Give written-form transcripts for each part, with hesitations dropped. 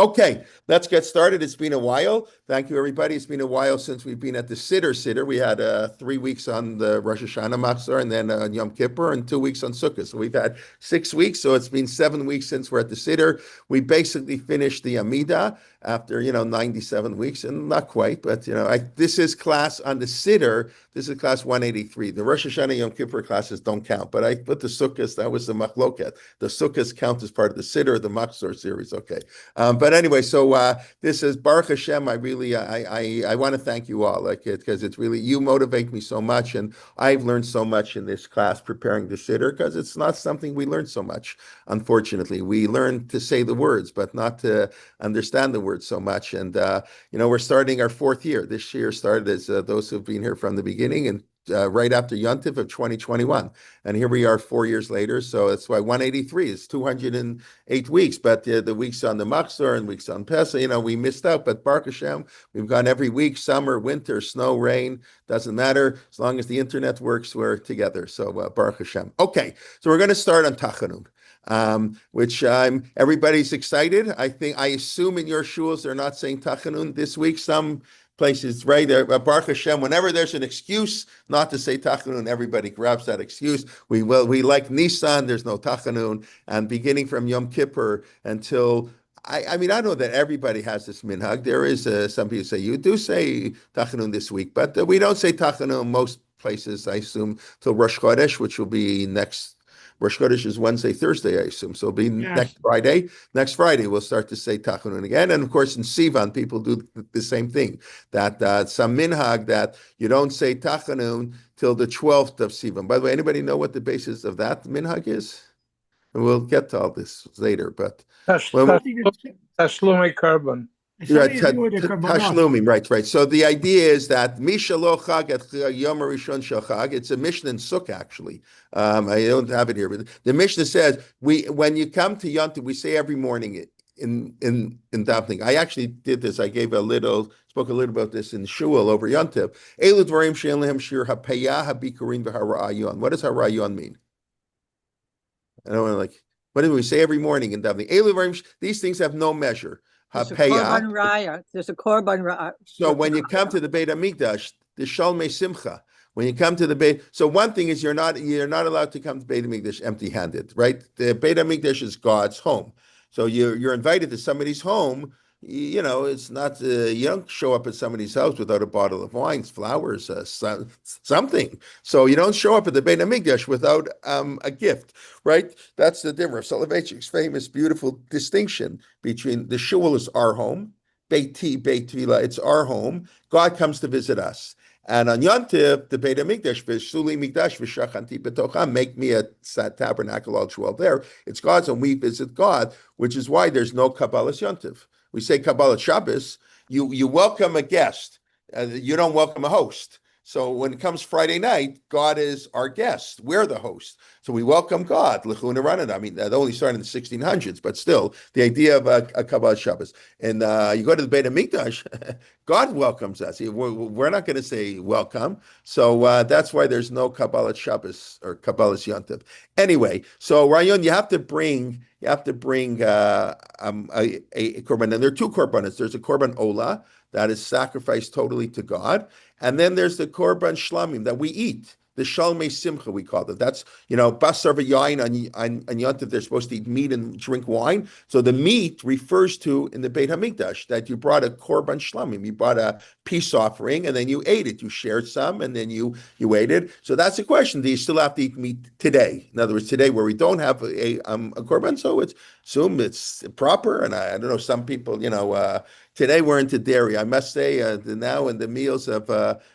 Okay, let's get started. It's been a while. Thank you, everybody. It's been a while since we've been at the Siddur. We had 3 weeks on the Rosh Hashanah Machzor and then on Yom Kippur and 2 weeks on Sukkot. So we've had 6 weeks. So it's been 7 weeks since we're at the Siddur. We basically finished the Amidah after 97 weeks, and not quite, but this is class on the Siddur. This is class 183. The Rosh Hashanah Yom Kippur classes don't count, but I put the Sukkot. That was the Machloket. The Sukkot count as part of the Siddur, the Machzor series. Okay. But anyway, so this is Baruch Hashem. I want to thank you all, because it's really, you motivate me so much, and I've learned so much in this class preparing the Siddur, because it's not something we learn so much. Unfortunately, we learn to say the words, but not to understand the words so much. And we're starting our 4th year. This year started as those who've been here from the beginning, and right after Yontif of 2021. And here we are 4 years later. So that's why 183 is 208 weeks. But the weeks on the Machzor and weeks on Pesach, we missed out. But Baruch Hashem, we've gone every week, summer, winter, snow, rain, doesn't matter. As long as the internet works, we're together. So Baruch Hashem. Okay, so we're going to start on Tachanun. Which everybody's excited. I assume in your shuls they're not saying Tachanun this week. Some places, right? Baruch Hashem, whenever there's an excuse not to say Tachanun, everybody grabs that excuse. We like Nisan, there's no Tachanun, and beginning from Yom Kippur until, I know that everybody has this minhag. There is some people say, you do say Tachanun this week, but we don't say Tachanun most places, I assume, till Rosh Chodesh, which will be next. Rosh Chodesh is Wednesday, Thursday, I assume. So it'll be next Friday. Next Friday, we'll start to say Tachanun again. And of course, in Sivan, people do the same thing. That some minhag that you don't say Tachanun till the 12th of Sivan. By the way, anybody know what the basis of that minhag is? And we'll get to all this later. But Tashlumei carbon. Tashlumim, right. So the idea is that Misha lo chag et Yom Rishon shel chag. It's a Mishnah in Sukkah, actually. I don't have it here, but the Mishnah says when you come to Yom Tov, we say every morning in davening. I actually did this. I spoke a little about this in Shul over Yom Tov. Elu dvarim she'en lehem shir hapayah habikurim v'hara'ayon. What does hara'ayon mean? I don't want to what do we say every morning in davening? Elu dvarim. These things have no measure. There's a korban raya. There's a korban raya. So when you come to the Beit Hamikdash, the Shalmei Simcha. When you come to the Beit, so one thing is you're not allowed to come to Beit Hamikdash empty-handed, right? The Beit Hamikdash is God's home, so you're invited to somebody's home. It's not you don't show up at somebody's house without a bottle of wine, flowers, something. So you don't show up at the Beit Hamikdash without a gift, right? That's the difference. Soloveitchik's famous, beautiful distinction between the shul is our home, Beit Tefillah, it's our home. God comes to visit us. And on Yontif, the Beit HaMikdash, V'shuli Mikdash v'shachanti b'tocham, make me a tabernacle, I'll dwell there. It's God's, and we visit God, which is why there's no Kabbalas Yontif. We say Kabbalah Shabbos, you welcome a guest, you don't welcome a host. So when it comes Friday night, God is our guest. We're the host. So we welcome God. I mean, that only started in the 1600s, but still, the idea of a Kabbalah Shabbos. And you go to the Beit HaMikdash, God welcomes us. We're not going to say welcome. So that's why there's no Kabbalah Shabbos or Kabbalah Yontif. Anyway, so Rayon, you have to bring a korban. And there are two korbanos. There's a korban olah that is sacrificed totally to God. And then there's the korban shlamim that we eat. The shalmei simcha, we call it. That's, basar v'yayin on Yontif, they're supposed to eat meat and drink wine. So the meat refers to, in the Beit HaMikdash, that you brought a korban shlamim. You brought a peace offering, and then you ate it. You shared some, and then you ate it. So that's the question. Do you still have to eat meat today? In other words, today where we don't have a korban, so assume it's proper. And I don't know, some people, today we're into dairy. I must say, now in the meals of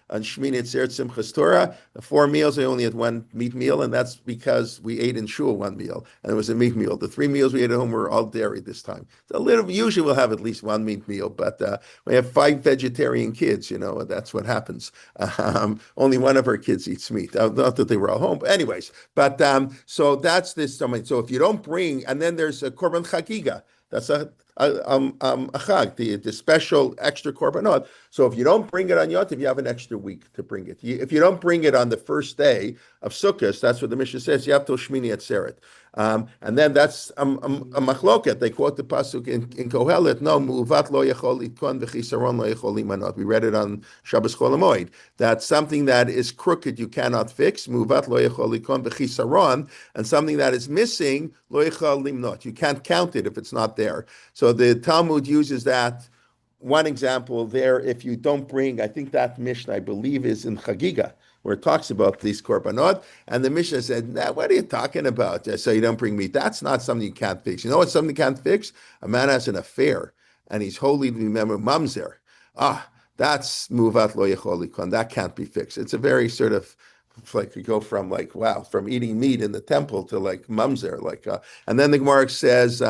on Shmini Atzeret Simchas Torah, the 4 meals, I only had one meat meal, and that's because we ate in shul one meal, and it was a meat meal. The 3 meals we ate at home were all dairy this time. Usually we'll have at least one meat meal, but we have 5 vegetarian kids, and that's what happens. Only one of our kids eats meat. Not that they were all home, but anyways. So that's this. So if you don't bring, and then there's a korban chagiga. That's a achag, the special extra korbanot. So if you don't bring it on Yontif, you have an extra week to bring it. If you don't bring it on the first day of Sukkot, that's what the Mishnah says. You have till Shmini Atzeret. And then that's a machloket. They quote the pasuk in Kohelet. No, muvat lo yachol itkon v'chisaron lo yachol imanot. We read it on Shabbos Chol Hamoed. That something that is crooked you cannot fix. Muvat lo yachol itkon v'chisaron, and something that is missing lo yachol limnot. You can't count it if it's not there. So the Talmud uses that. One example there, if you don't bring, I think that Mishnah, I believe, is in Chagiga, where it talks about these korbanot, and the Mishnah said, nah, what are you talking about? So you don't bring meat. That's not something you can't fix. You know what something you can't fix? A man has an affair, and he's holy to remember mamzer. That's muvat lo yachol likon. That can't be fixed. It's a very sort of, like you go from like, wow, from eating meat in the temple to like mamzer. And then the Gemara says,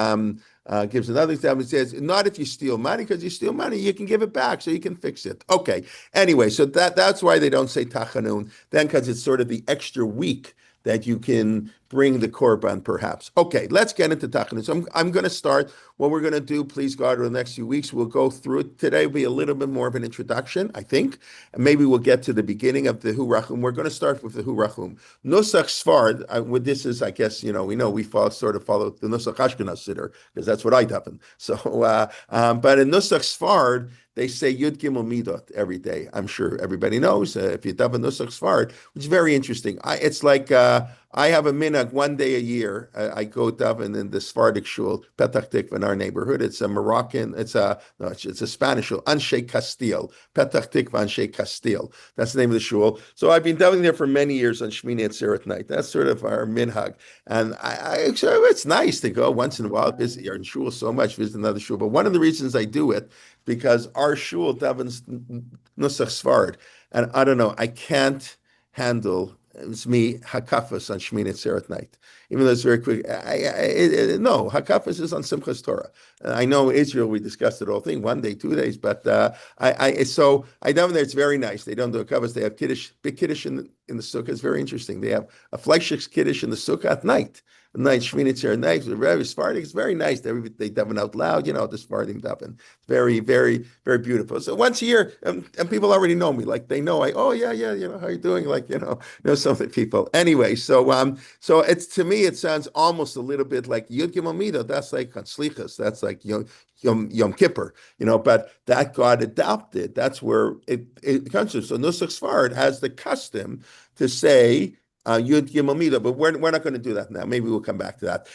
gives another example. It says, not if you steal money, because you steal money, you can give it back, so you can fix it. Okay. Anyway, so that's why they don't say Tachanun, then because it's sort of the extra week that you can bring the korban, perhaps. Okay, let's get into Tachanun. So I'm going to start. What we're going to do, please God, over the next few weeks, we'll go through it. Today will be a little bit more of an introduction, I think, and maybe we'll get to the beginning of the Hu Rachum. We're going to start with the Hu Rachum. Nusach Sfard, this is, I guess, we know we sort of follow the Nusach Ashkenaz Siddur, because that's what I daven. So, but in Nusach Sfard, they say Yud Gimel Midot every day. I'm sure everybody knows if you daven Nusach Sfard, which is very interesting. It's like I have a minhag one day a year. I go daven in the Sephardic shul, Petach Tikva, in our neighborhood. It's a Moroccan. It's a Spanish shul, Anshe Castile, Petach Tikva Anshe Castile. That's the name of the shul. So I've been davening there for many years on Shmini Atzeret night. That's sort of our minhag, and so it's nice to go once in a while visit. You're in shul so much, visit another shul. But one of the reasons I do it, because our shul davens Nusach Sfard, and I don't know, I can't handle. It's me, Hakafas on Shmini Atzeret night. Even though it's very quick, no, Hakafas is on Simchas Torah. I know Israel, we discussed the whole thing, 1 day, 2 days, but so I know there it's very nice. They don't do Hakafas, they have Kiddush, big Kiddush in the Sukkah. It's very interesting. They have a flagship Kiddush in the Sukkah at night. Shmini Atzeret night, very Sephardic. It's very nice. They daven out loud, the Sephardim daven. It's very, very, very beautiful. So once a year, and people already know me, like they know, oh yeah, how you doing? Like, some of the people. Anyway, so it's, to me, it sounds almost a little bit like Yud Gimel Midot. That's like Slichas. That's like Yom Kippur, but that got adopted. That's where it comes from. So Nusach Sfard has the custom to say Yud Gimel Midot, but we're not going to do that now. Maybe we'll come back to that.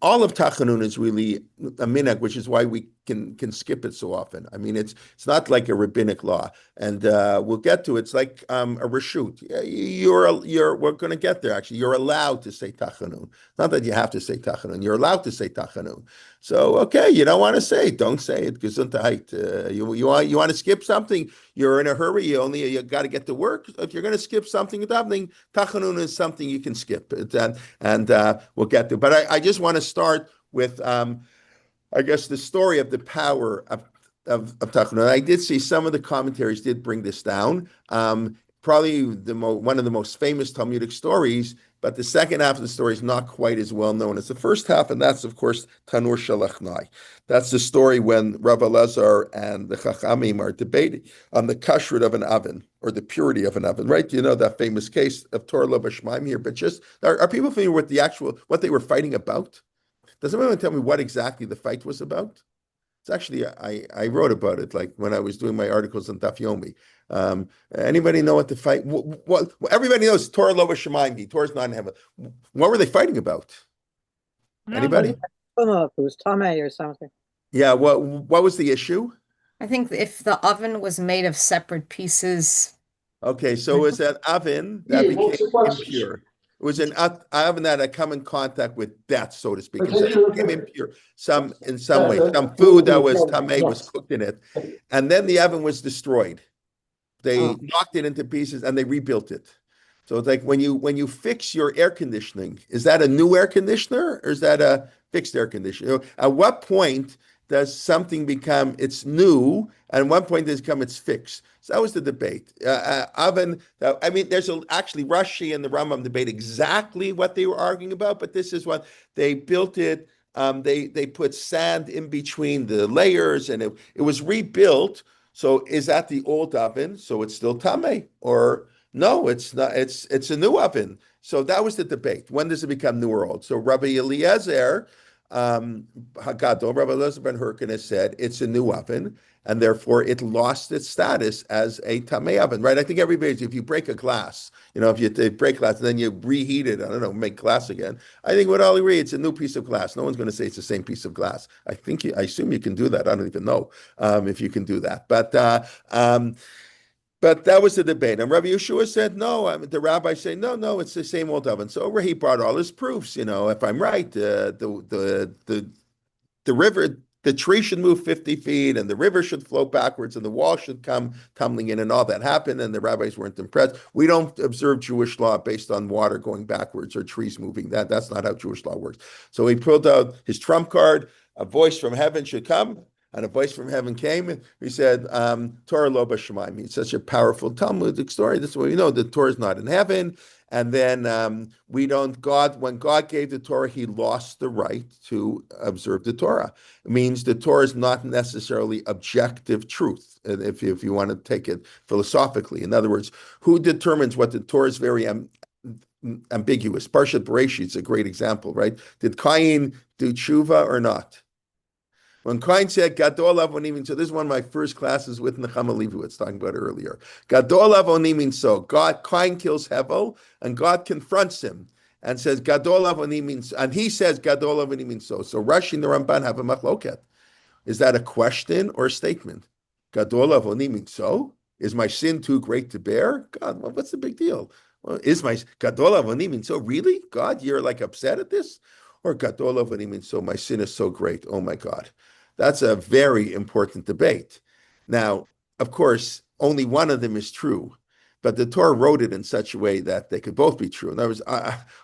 All of Tachanun is really a minhag, which is why we can skip it so often. I mean, it's not like a rabbinic law, and we'll get to it. It's like a reshut. We're going to get there. Actually, you're allowed to say Tachanun. Not that you have to say Tachanun. You're allowed to say Tachanun. So okay, you don't want to say it, don't say it. Gesundheit. You want to skip something. You're in a hurry. You got to get to work. If you're going to skip something, Tachanun is something you can skip. And we'll get to. But I just want to start with I guess the story of the power of Tachanun. I did see some of the commentaries did bring this down. Probably one of the most famous Talmudic stories, but the second half of the story is not quite as well known as the first half, and that's, of course, Tanur Shalachnai. That's the story when Rav Elazar and the Chachamim are debating on the kashrut of an oven, or the purity of an oven, right? You know that famous case of Torah lo b'shmaim here, but just, are people familiar with what they were fighting about? Does anyone tell me what exactly the fight was about? It's actually, I wrote about it, like when I was doing my articles on Daf Yomi. Anybody know what the fight? What everybody knows, Torah lo b'shamayim, Torah's not in heaven. What were they fighting about? Anybody? It was Tomei or something. Yeah. What was the issue? I think if the oven was made of separate pieces. Okay, so it was an oven that became impure. It was an oven that had come in contact with death, so to speak. And so it became impure in some way. Some food that was tamei was cooked in it. And then the oven was destroyed. They knocked it into pieces and they rebuilt it. So it's like when you fix your air conditioning, is that a new air conditioner or is that a fixed air conditioner? At what point does something become it's new, and at one point does it become it's fixed? So that was the debate. Oven. I mean, there's actually Rashi and the Rambam debate exactly what they were arguing about, but this is what they built it They put sand in between the layers, and it was rebuilt. So is that the old oven? So it's still tame, or no? It's not. It's a new oven. So that was the debate. When does it become new or old? So Rabbi Eliezer, Hagadol, Rabbi Eliezer ben Hyrcanus said it's a new oven, and therefore it lost its status as a tamei oven, right? I think everybody's, if you break a glass, if you break glass and then you reheat it, I don't know, make glass again. I think we'd all agree it's a new piece of glass. No one's going to say it's the same piece of glass. I assume you can do that. I don't even know if you can do that, but that was the debate. And Rabbi Yeshua said, no. The rabbis say, no, it's the same old oven. So he brought all his proofs. If I'm right, the river, the tree should move 50 feet and the river should flow backwards and the wall should come tumbling in, and all that happened. And the rabbis weren't impressed. We don't observe Jewish law based on water going backwards or trees moving. That's not how Jewish law works. So he pulled out his trump card. A voice from heaven should come. And a voice from heaven came, and he said, Torah lo b'shamayim. It's such a powerful Talmudic story. This is what we know. The Torah is not in heaven. And then when God gave the Torah, he lost the right to observe the Torah. It means the Torah is not necessarily objective truth, if you want to take it philosophically. In other words, who determines what the Torah is very ambiguous. Parshat Bereshit is a great example, right? Did Cain do tshuva or not? When Cain said, Gadol avonim, so this is one of my first classes with Nechama Leibowitz, talking about earlier. Gadol avonim, so Cain kills Hevel, and God confronts him and says, Gadol avonim, and he says, Gadol avonim, so. So Rashi and the Ramban have a machloket. Is that a question or a statement? Gadol avonim, so? Is my sin too great to bear? God, well, what's the big deal? Well, is my Gadol avonim, so really? God, you're like upset at this? Or Gadol avonim, so my sin is so great. Oh my God. That's a very important debate. Now, of course, only one of them is true, but the Torah wrote it in such a way that they could both be true. In other words,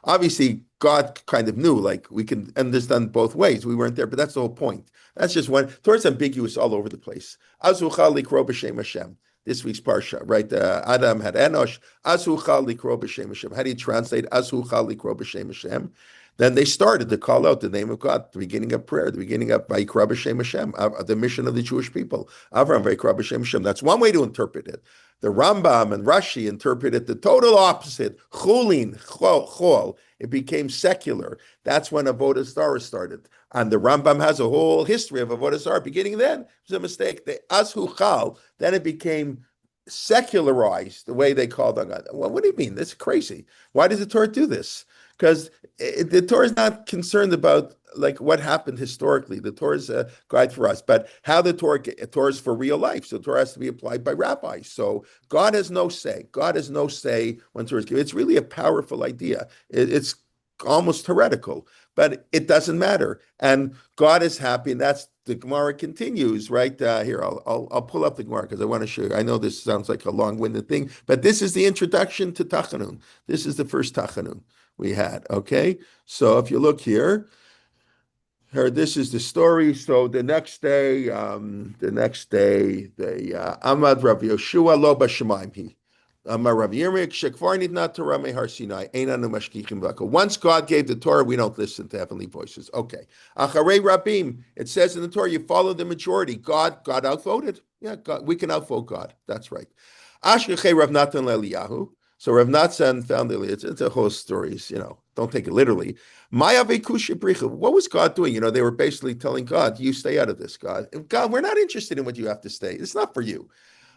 obviously, God kind of knew, like we can understand both ways. We weren't there, but that's the whole point. That's just one. Torah's ambiguous all over the place. Azucha likro b'shem Hashem. This week's parsha, right? Adam had Enosh. Azucha likro b'shem Hashem. How do you translate Azucha likro b'shem Hashem? Then they started to call out the name of God, the beginning of prayer, the beginning of Vayikra b'Shem Hashem, the mission of the Jewish people. Avram Vayikra b'Shem Hashem. That's one way to interpret it. The Rambam and Rashi interpret it the total opposite. Chulin, chol. It became secular. That's when Avodah Zarah started. And the Rambam has a whole history of Avodah Zarah. Beginning then, it was a mistake. The Azhu Chal, then it became secularized, the way they called on God. Well, what do you mean? That's crazy. Why does the Torah do this? Because the Torah is not concerned about like what happened historically. The Torah is a guide for us, but how the Torah is for real life. So the Torah has to be applied by rabbis. So God has no say. God has no say when Torah is given. It's really a powerful idea. It's almost heretical, but it doesn't matter. And God is happy, and that's the Gemara continues right here. I'll pull up the Gemara because I want to show you. I know this sounds like a long-winded thing, but this is the introduction to Tachanun. This is the first Tachanun we had. Okay, so if you look here, this is the story. So the next day, the Amad Rav Yoshua lo b'shamayim he. Once God gave the Torah, we don't listen to heavenly voices. Okay. Acharei Rabim, it says in the Torah, you follow the majority. God outvoted. Yeah, God, we can outvote God. That's right. Ashkechei Rav Natan leEliyahu. So Rav Natan found it's a whole story. Don't take it literally. Maya vekusha bricha. What was God doing? They were basically telling God, you stay out of this, God. God, we're not interested in what you have to say. It's not for you.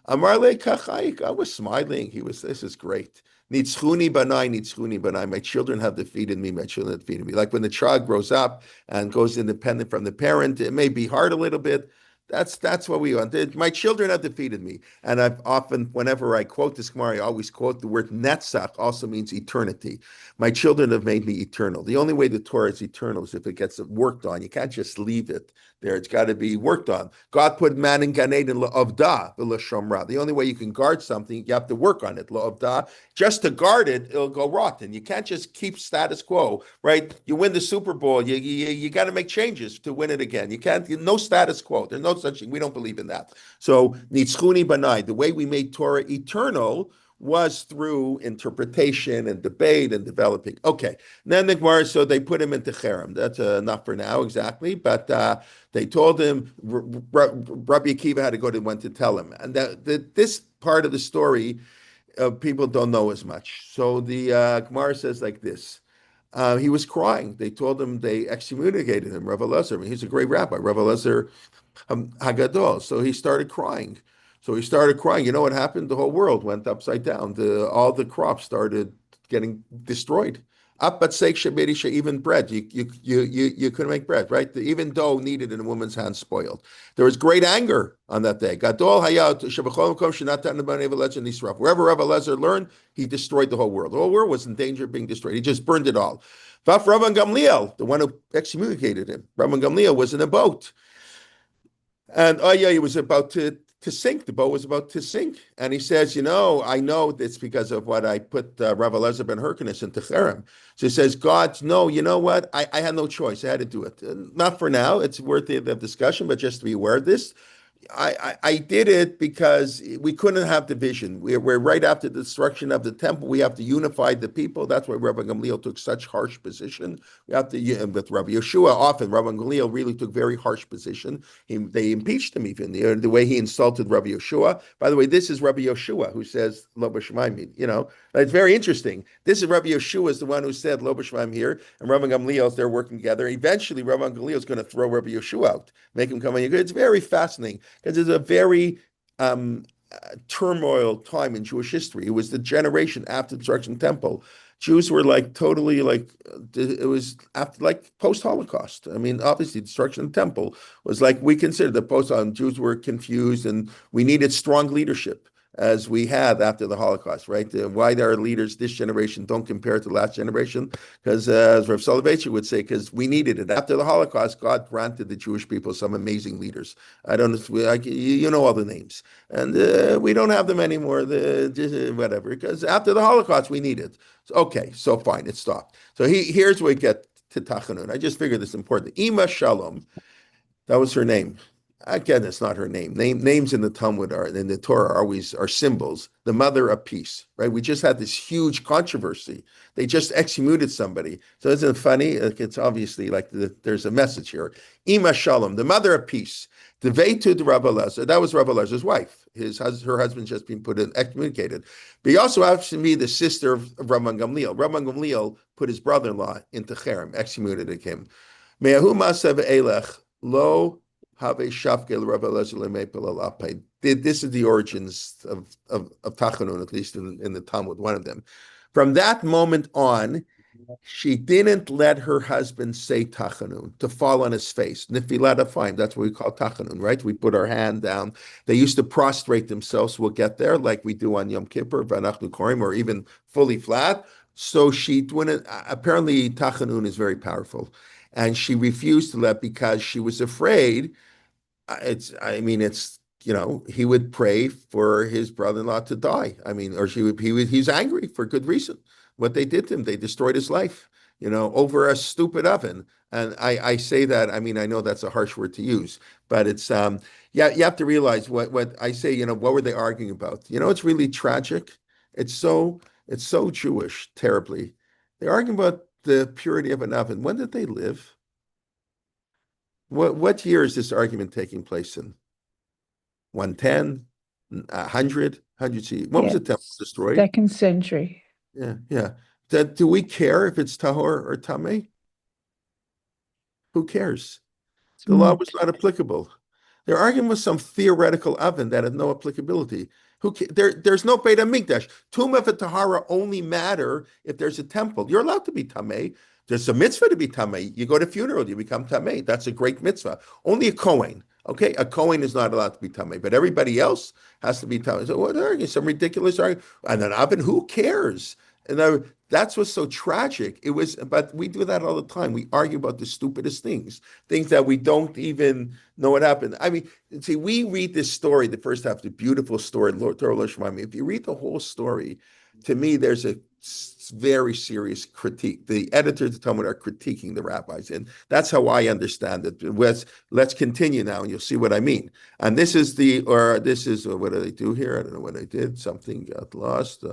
Amarle kachayik. I was smiling. This is great. Nitzchuni banai. My children have defeated me. My children have defeated me. Like when the child grows up and goes independent from the parent, it may be hard a little bit. That's what we want. My children have defeated me. And I've often, whenever I quote this Gemara, I always quote the word netzach, also means eternity. My children have made me eternal. The only way the Torah is eternal is if it gets worked on. You can't just leave it there. It's got to be worked on. God put man in Gan Eden la'avda, l'shomra. The only way you can guard something, you have to work on it. La'avda. Just to guard it, it'll go rotten. You can't just keep status quo, right? You win the Super Bowl, you got to make changes to win it again. You can't, no status quo. There's no such thing. We don't believe in that. So, nitzchuni banai, the way we made Torah eternal was through interpretation and debate and developing. Okay, then the Gemara, so they put him into cherem. That's not for now exactly, but they told him Rabbi Akiva had to go to one to tell him, and this part of the story people don't know as much. So the Gemara says like this. He was crying. They told him they excommunicated him, Rav Elazar. I mean, he's a great rabbi, Rav Elazar Hagadol. So he started crying. You know what happened? The whole world went upside down. All the crops started getting destroyed. Up but sake shabirisha, even bread. You couldn't make bread, right? Even dough needed in a woman's hand spoiled. There was great anger on that day. Gadol hayat shebachol makom shenatan b'nei Elazar nisraf. Wherever Rabbi Elazar learned, he destroyed the whole world. The whole world was in danger of being destroyed. He just burned it all. Vaf Rabban Gamliel, the one who excommunicated him, Rabban Gamliel was in a boat. And oh yeah, he was about to sink. The boat was about to sink. And he says, I know it's because of what I put Rav Elazar ben Hyrcanus into cherem. So he says, God, no, you know what? I had no choice. I had to do it. Not for now. It's worthy of discussion, but just to be aware of this. I did it because we couldn't have division. We're right after the destruction of the temple. We have to unify the people. That's why Rabbi Gamliel took such harsh position. We have to, with Rabbi Yeshua, often Rabbi Gamliel really took very harsh position. They impeached him even, the way he insulted Rabbi Yeshua. By the way, this is Rabbi Yeshua who says, Lo b'shemaim, It's very interesting. This is Rabbi Yeshua is the one who said, Lo b'shemaim here, and Rabbi Gamliel, they're working together. Eventually, Rabbi Gamliel is going to throw Rabbi Yeshua out, make him come in. It's very fascinating. Because it's a very turmoil time in Jewish history. It was the generation after the destruction of the temple. Jews were totally it was after post-Holocaust. I mean, obviously, destruction of the temple was we considered the post-Holocaust. Jews were confused, and we needed strong leadership as we had after the Holocaust, right? Why our leaders this generation don't compare to the last generation? Because as Rav Soloveitchik would say, because we needed it. After the Holocaust, God granted the Jewish people some amazing leaders. I don't know, you know all the names. And we don't have them anymore, whatever, because after the Holocaust, we need it. Okay, so fine, it stopped. So here's where we get to Tachanun. I just figured this is important. Ima Shalom, that was her name. Again, it's not her name. Names in the Talmud in the Torah are symbols. The mother of peace, right? We just had this huge controversy. They just excommunicated somebody. So isn't it funny? It's obviously there's a message here. Ima Shalom, the mother of peace. Devetud Rabbi Elazar. That was Rabbi Elazar's wife. Her husband just been excommunicated. But he also happens to be the sister of Rabban Gamliel. Rabban Gamliel put his brother-in-law into cherem, excommunicated him. Me'ahu masav elech lo. This is the origins of Tachanun, at least in the Talmud, one of them. From that moment on, she didn't let her husband say Tachanun, to fall on his face. Nifilat afayim, that's what we call Tachanun, right? We put our hand down. They used to prostrate themselves, we'll get there, like we do on Yom Kippur, V'anachnu Korim, or even fully flat. So apparently Tachanun is very powerful. And she refused to let because she was afraid. He would pray for his brother-in-law to die. He's angry for good reason. What they did to him, they destroyed his life, over a stupid oven. And I say that, I know that's a harsh word to use, but it's, you have to realize what I say, what were they arguing about? It's really tragic. It's so Jewish, terribly. They're arguing about the purity of an oven. When did they live? What year is this argument taking place in? 110, 100 CE. When was the temple destroyed? 2nd century. Yeah. Do we care if it's tahor or tameh? Who cares? The law was not applicable. They're arguing with some theoretical oven that had no applicability. There's no Beit HaMikdash. Tumah and tahara only matter if there's a temple. You're allowed to be tameh. There's a mitzvah to be tameh. You go to funeral, you become tameh. That's a great mitzvah. Only a Kohen. Okay, a Kohen is not allowed to be tameh, but everybody else has to be tameh. So what are you? Some ridiculous argument. And an oven, who cares? And that's what's so tragic. But we do that all the time. We argue about the stupidest things that we don't even know what happened. See, we read this story, the first half, the beautiful story, Torah Lo Shemaim. If you read the whole story, to me, there's a very serious critique. The editors of the Talmud are critiquing the rabbis, and that's how I understand it. Let's continue now, and you'll see what I mean. And this is what do they do here? I don't know what I did. Something got lost.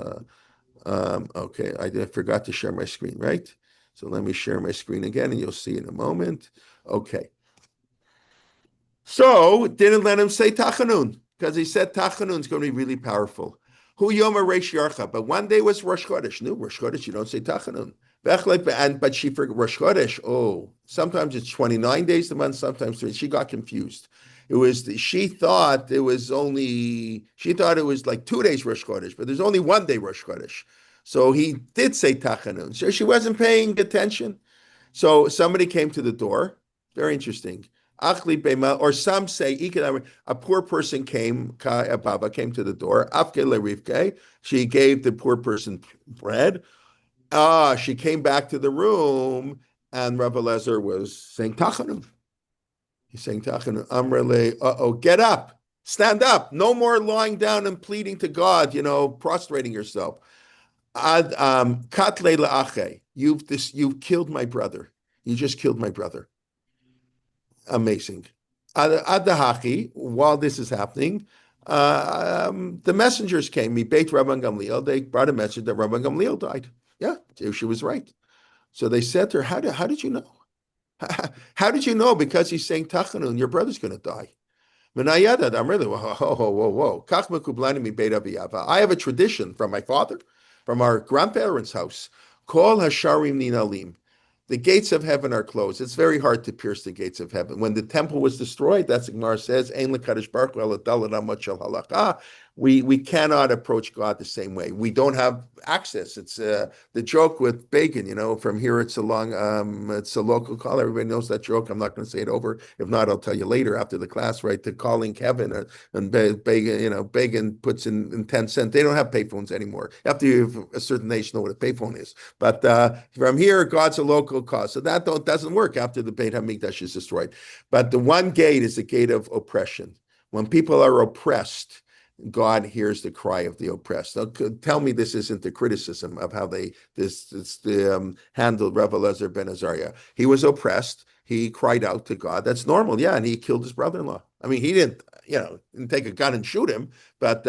Okay, I forgot to share my screen, right? So let me share my screen again, and you'll see in a moment. Okay. So didn't let him say Tachanun, because he said Tachanun is going to be really powerful. Hu Yoma Reish Yarcha, but one day was Rosh Chodesh. No, Rosh Chodesh, you don't say Tachanun. But she forgot Rosh Chodesh. Oh, sometimes it's 29 days a month, sometimes 3. She got confused. She thought it was like 2 days Rosh Chodesh, but there's only 1 day Rosh Chodesh. So he did say Tachanun. So she wasn't paying attention. So somebody came to the door. Very interesting. Or some say a poor person came. Baba came to the door. She gave the poor person bread. She came back to the room, and Rabbi Lezer was saying Tachanun. He's saying Tachanun. Amrele, get up, stand up. No more lying down and pleading to God. Prostrating yourself. Katle la'ache. You've killed my brother. You just killed my brother. Amazing. Adahaki, while this is happening, the messengers came. Beit Rabban Gamliel. They brought a message that Rabban Gamliel died. Yeah, she was right. So they said to her, "How did you know? How did you know? Because he's saying Tachanun, your brother's going to die." Menayada, I'm really whoa. I have a tradition from my father, from our grandparents' house. Kol hasharim ninalim. The gates of heaven are closed. It's very hard to pierce the gates of heaven. When the temple was destroyed, that's what Gemara says, Ein l'kadosh baruch hu ela daled amot shel halakha. We cannot approach God the same way. We don't have access. It's the joke with bacon, from here it's a local call. Everybody knows that joke. I'm not going to say it over. If not, I'll tell you later after the class, right? To calling Kevin and bacon puts in 10 cents. They don't have payphones anymore. After you have a certain nation know what a payphone is. But from here, God's a local cause. So that doesn't work after the Beit HaMikdash is destroyed. But the one gate is the gate of oppression. When people are oppressed, God hears the cry of the oppressed. Now, tell me this isn't the criticism of how they handled Rabbi Lezer ben Azariah. He was oppressed. He cried out to God. That's normal, yeah, and he killed his brother-in-law. I mean, he didn't take a gun and shoot him, but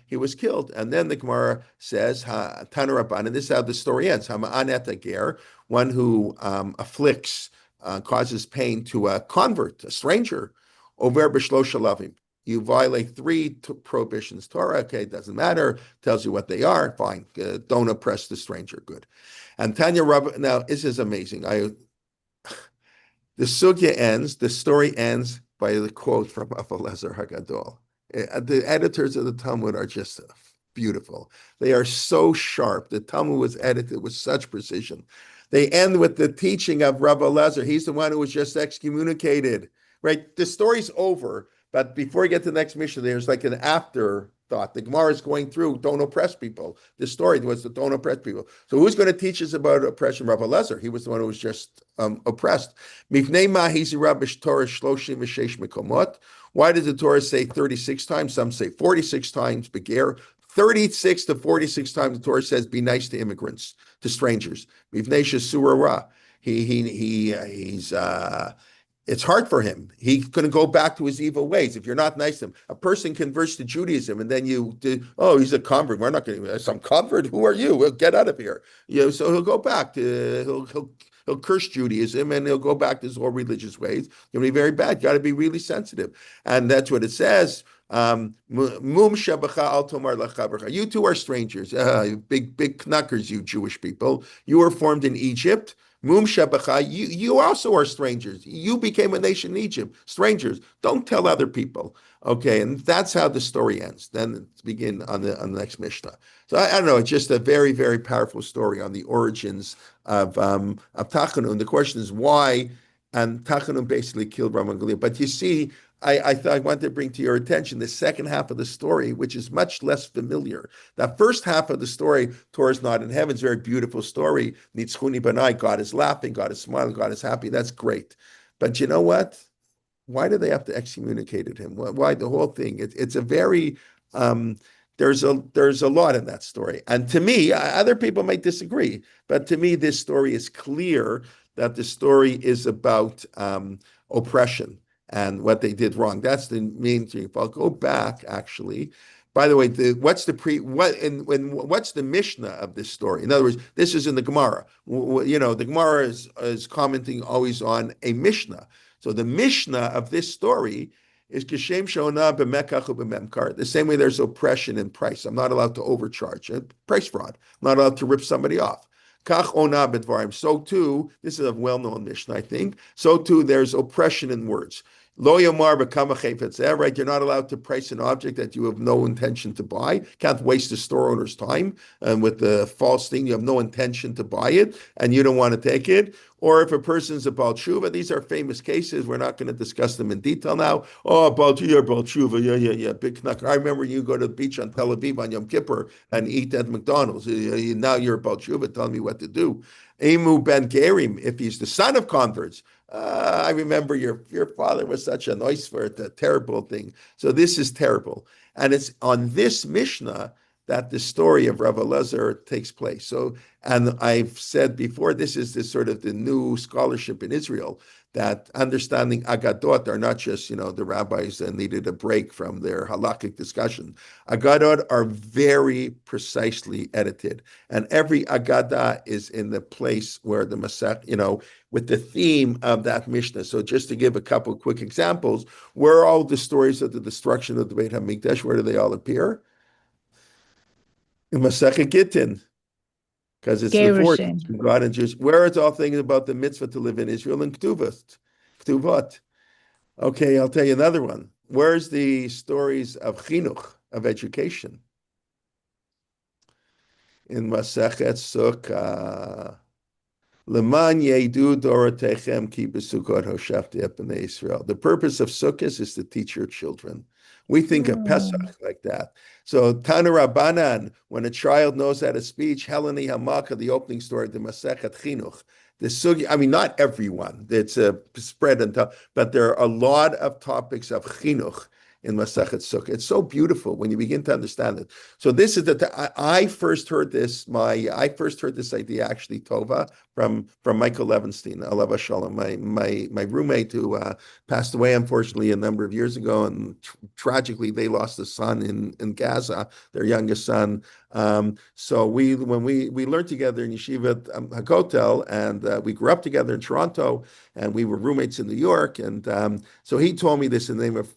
he was killed. And then the Gemara says, Tanu Rabban, and this is how the story ends. Hama'anet ger, one who afflicts, causes pain to a convert, a stranger, over b'shlosh shalavim. You violate 3 prohibitions. Torah, okay, doesn't matter. Tells you what they are. Fine. Don't oppress the stranger. Good. And Tanya Rabbi, now this is amazing. The story ends by the quote from Rabbi Lezer Hagadol. The editors of the Talmud are just beautiful. They are so sharp. The Talmud was edited with such precision. They end with the teaching of Rabbi Lezer. He's the one who was just excommunicated. Right? The story's over. But before we get to the next mission, there's like an afterthought. The Gemara is going through, don't oppress people. The story was the don't oppress people. So who's going to teach us about oppression? Rabbi Lezer. He was the one who was just oppressed. Why does the Torah say 36 times? Some say 46 times. Beger. 36 to 46 times the Torah says, be nice to immigrants, to strangers. It's hard for him. He's going to go back to his evil ways. If you're not nice to him, a person converts to Judaism, and then he's a convert. We're not going to some convert. Who are you? We'll get out of here. So he'll go back to he'll curse Judaism, and he'll go back to his old religious ways. It'll be very bad. Got to be really sensitive, and that's what it says. You two are strangers, big knuckers, you Jewish people. You were formed in Egypt. You also are strangers. You became a nation in Egypt. Strangers. Don't tell other people. Okay, and that's how the story ends. Then it's begin on the next Mishnah. So I don't know. It's just a very, very powerful story on the origins of Tachanun. The question is why, and Tachanun basically killed Rabban Gamliel. But you see, I thought I wanted to bring to your attention the second half of the story, which is much less familiar. That first half of the story, Torah's not in heaven, is a very beautiful story. Nitzchuni Banai, God is laughing, God is smiling, God is happy. That's great. But you know what? Why do they have to excommunicate him? Why the whole thing? It's a very there's a lot in that story. And to me, other people might disagree, but to me, this story is clear that the story is about oppression and what they did wrong. That's the main thing. If I'll go back, actually. By the way, what's the Mishnah of this story? In other words, this is in the Gemara. The Gemara is commenting always on a Mishnah. So the Mishnah of this story is Kishem Shona b'mekach u'b'memkar. The same way there's oppression in price. I'm not allowed to overcharge. Price fraud. I'm not allowed to rip somebody off. Kach ona b'dvarim. So too, this is a well-known Mishnah, I think. So too, there's oppression in words. Lo yomar b'kama chayfetz. Right? You're not allowed to price an object that you have no intention to buy. Can't waste the store owner's time. And with the false thing, you have no intention to buy it, and you don't want to take it. Or if a person's a Baal Tshuva, these are famous cases. We're not going to discuss them in detail now. Oh, Baal Tshuva, yeah, big knack. I remember you go to the beach on Tel Aviv on Yom Kippur and eat at McDonald's. Now you're a Baal Tshuva telling me what to do. Emu ben Gerim, if he's the son of converts. I remember your father was such a noise for it, a terrible thing. So this is terrible. And it's on this Mishnah that the story of Rav Elazar takes place. So, and I've said before, this is this sort of the new scholarship in Israel, that understanding Agadot are not just, the rabbis needed a break from their halakhic discussion. Agadot are very precisely edited. And every Agadah is in the place where the Masech, with the theme of that Mishnah. So just to give a couple of quick examples, where are all the stories of the destruction of the Beit HaMikdash? Where do they all appear? In Masechet Gittin, because it's the fourth God and Jews. Where it's all things about the mitzvah to live in Israel and Ktuvot. Okay, I'll tell you another one. Where's the stories of chinuch, of education? In Masechet Sukkah. Leman yedu dorotechem ki besukot hoshafti et bnei Israel. The purpose of Sukkot is to teach your children. We think of Pesach like that. So Tanu Rabbanan, when a child knows how to speak, Heleni Hamaka, the opening story, the Masechet Chinuch. The sugi, not everyone. It's a spread until, but there are a lot of topics of chinuch in Masechet Sukkah. It's so beautiful when you begin to understand it. So this is I first heard this. I first heard this idea actually, Tova, from Michael Levenstein, Alav Shalom, my roommate who passed away unfortunately a number of years ago, and tragically they lost a son in Gaza, their youngest son. So when we learned together in Yeshiva Hakotel, and we grew up together in Toronto, and we were roommates in New York, and so he told me this in the name of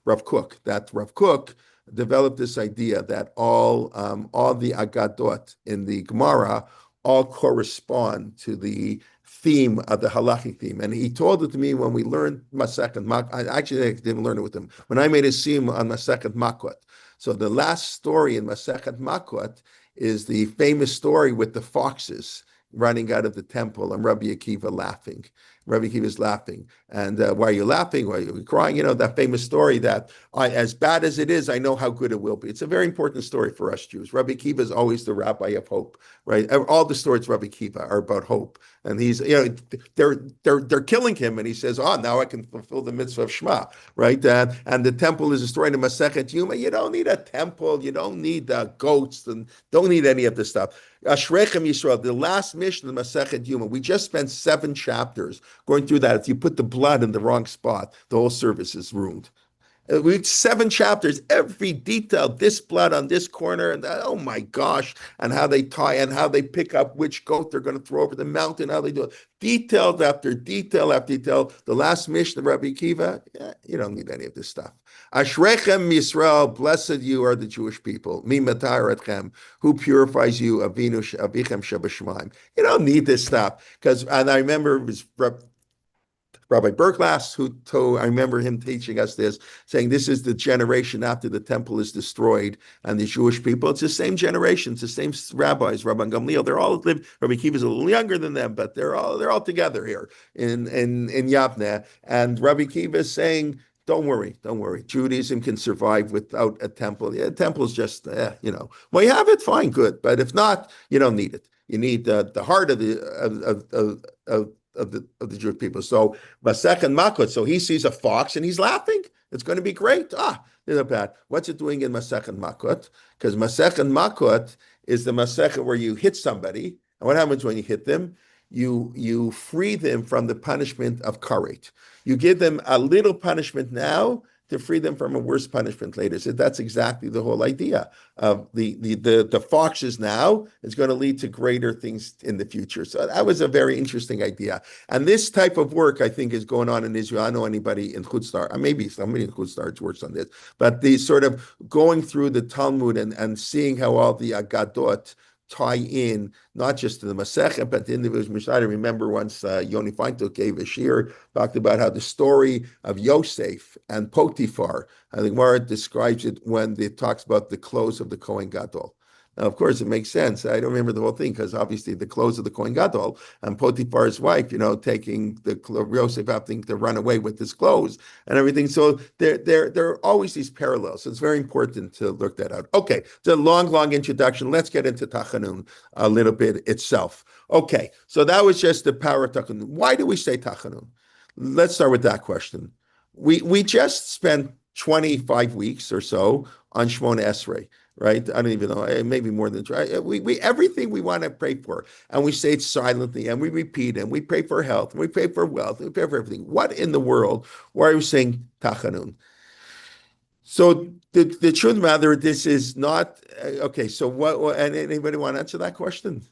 Rav Kook, that Rav Kook developed this idea that all the Agadot in the Gemara all correspond to the theme of the halachic theme. And he told it to me when we learned Masechet Makot. I didn't learn it with him. When I made a sim on Masechet Makot. So the last story in Masechet Makot is the famous story with the foxes running out of the temple and Rabbi Akiva laughing. Rabbi Akiva is laughing. And why are you laughing? Why are you crying? That famous story that as bad as it is, I know how good it will be. It's a very important story for us Jews. Rabbi Akiva is always the rabbi of hope, right? All the stories of Rabbi Akiva are about hope. And he's, they're killing him. And he says, now I can fulfill the mitzvah of Shema, right? And the temple is destroyed in Masechet Yuma. You don't need a temple. You don't need goats and don't need any of this stuff. Ashrechem Yisrael, the last mission of Masechet Yuma. We just spent 7 chapters going through that. If you put the blood in the wrong spot, the whole service is ruined. We 7 chapters, every detail, this blood on this corner, and oh my gosh, and how they tie and how they pick up which goat they're going to throw over the mountain, how they do it. Detail after detail after detail. The last mission of Rabbi Akiva, you don't need any of this stuff. Ashrechem Yisrael, blessed you are the Jewish people. Mi matar etchem, who purifies you, Avinu Avichem Shabashmaim. You don't need this stuff. And I remember it was Rabbi Berglass, I remember him teaching us this, saying this is the generation after the temple is destroyed, and the Jewish people, it's the same generation, it's the same rabbis, Rabbi Gamliel, they're all lived, Rabbi Akiva is a little younger than them, but they're all together here in Yavneh, and Rabbi Akiva is saying, don't worry. Judaism can survive without a temple. Yeah, a temple is just, well, you have it, fine, good, but if not, you don't need it. You need the heart of the Jewish people. So Masechet Makot, so he sees a fox and he's laughing. It's going to be great. They're not bad. What's it doing in Masechet Makot? Because Masechet Makot is the Masechet where you hit somebody. And what happens when you hit them? You free them from the punishment of karet. You give them a little punishment now to free them from a worse punishment later. So that's exactly the whole idea of the foxes now is going to lead to greater things in the future. So that was a very interesting idea. And this type of work, I think, is going on in Israel. I don't know anybody in Chutzlar, maybe somebody in Chutzlar works on this, but the sort of going through the Talmud and seeing how all the Agadot tie in, not just to the Masechet, but the individual Mishnah. I remember once Yoni Feintel gave a shir, talked about how the story of Yosef and Potiphar, I think Gemara describes it when it talks about the clothes of the Kohen Gadol. Now, of course, it makes sense. I don't remember the whole thing because obviously the clothes of the Kohen Gadol and Potiphar's wife, taking the Yosef having to run away with his clothes and everything. So there are always these parallels. So it's very important to look that out. Okay, it's a long introduction. Let's get into Tachanun a little bit itself. Okay, so that was just the power of Tachanun. Why do we say Tachanun? Let's start with that question. We just spent 25 weeks or so on Shmona Esrei. Right? I don't even know, maybe more than we everything we want to pray for, and we say it silently, and we repeat, and we pray for health, and we pray for wealth, and we pray for everything. What in the world? Why are we saying Tachanun? So the truth of the matter, this is not okay. So what? And anybody want to answer that question?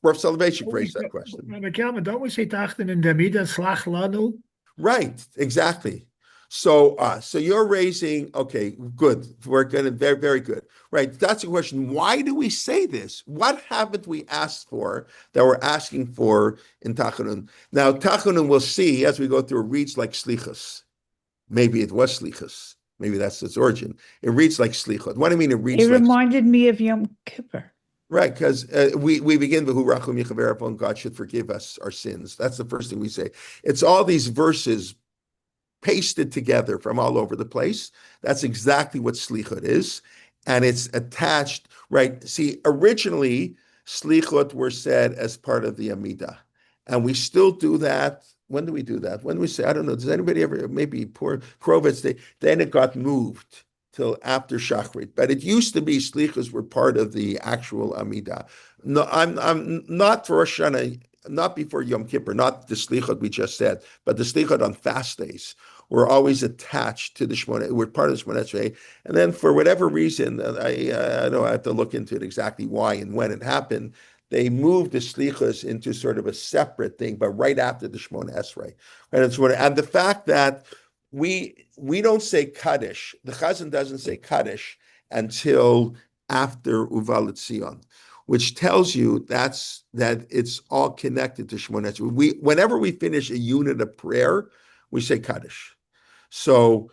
Rav Soloveitchik raised that question. Rabbi Kelman, don't we say Tachten in Damida Slach Lanu? Right, exactly. So you're raising, okay, good. We're going to, very, very good. Right, that's the question. Why do we say this? What haven't we asked for that we're asking for in Tachanun? Now, Tachanun, we'll see as we go through, it reads like Slichus. Maybe it was Slichus. Maybe that's its origin. It reads like Slichut. What do I mean it reads It like reminded me of Yom Kippur. Right, because we begin with Hu Rachum Yichaver upon God should forgive us our sins. That's the first thing we say. It's all these verses pasted together from all over the place. That's exactly what Slichut is. And it's attached, right? See, originally, Slichut were said as part of the Amidah. And we still do that. When do we do that? When we say, I don't know, does anybody ever, maybe poor Krovitz, then it got moved till after Shachrit. But it used to be Slichus were part of the actual Amidah. No, I'm not for Rosh Hashanah, not before Yom Kippur, not the Slichot we just said, but the Slichot on fast days were always attached to the Shmona. We're part of the Shmona Esrei. And then for whatever reason, I know I have to look into it exactly why and when it happened, they moved the Slichos into sort of a separate thing, but right after the Shmona Esrei. And the fact that we don't say Kaddish, the Chazan doesn't say Kaddish until after Uval Tzion, which tells you that it's all connected to Shmona Esrei. Whenever we finish a unit of prayer, we say Kaddish. So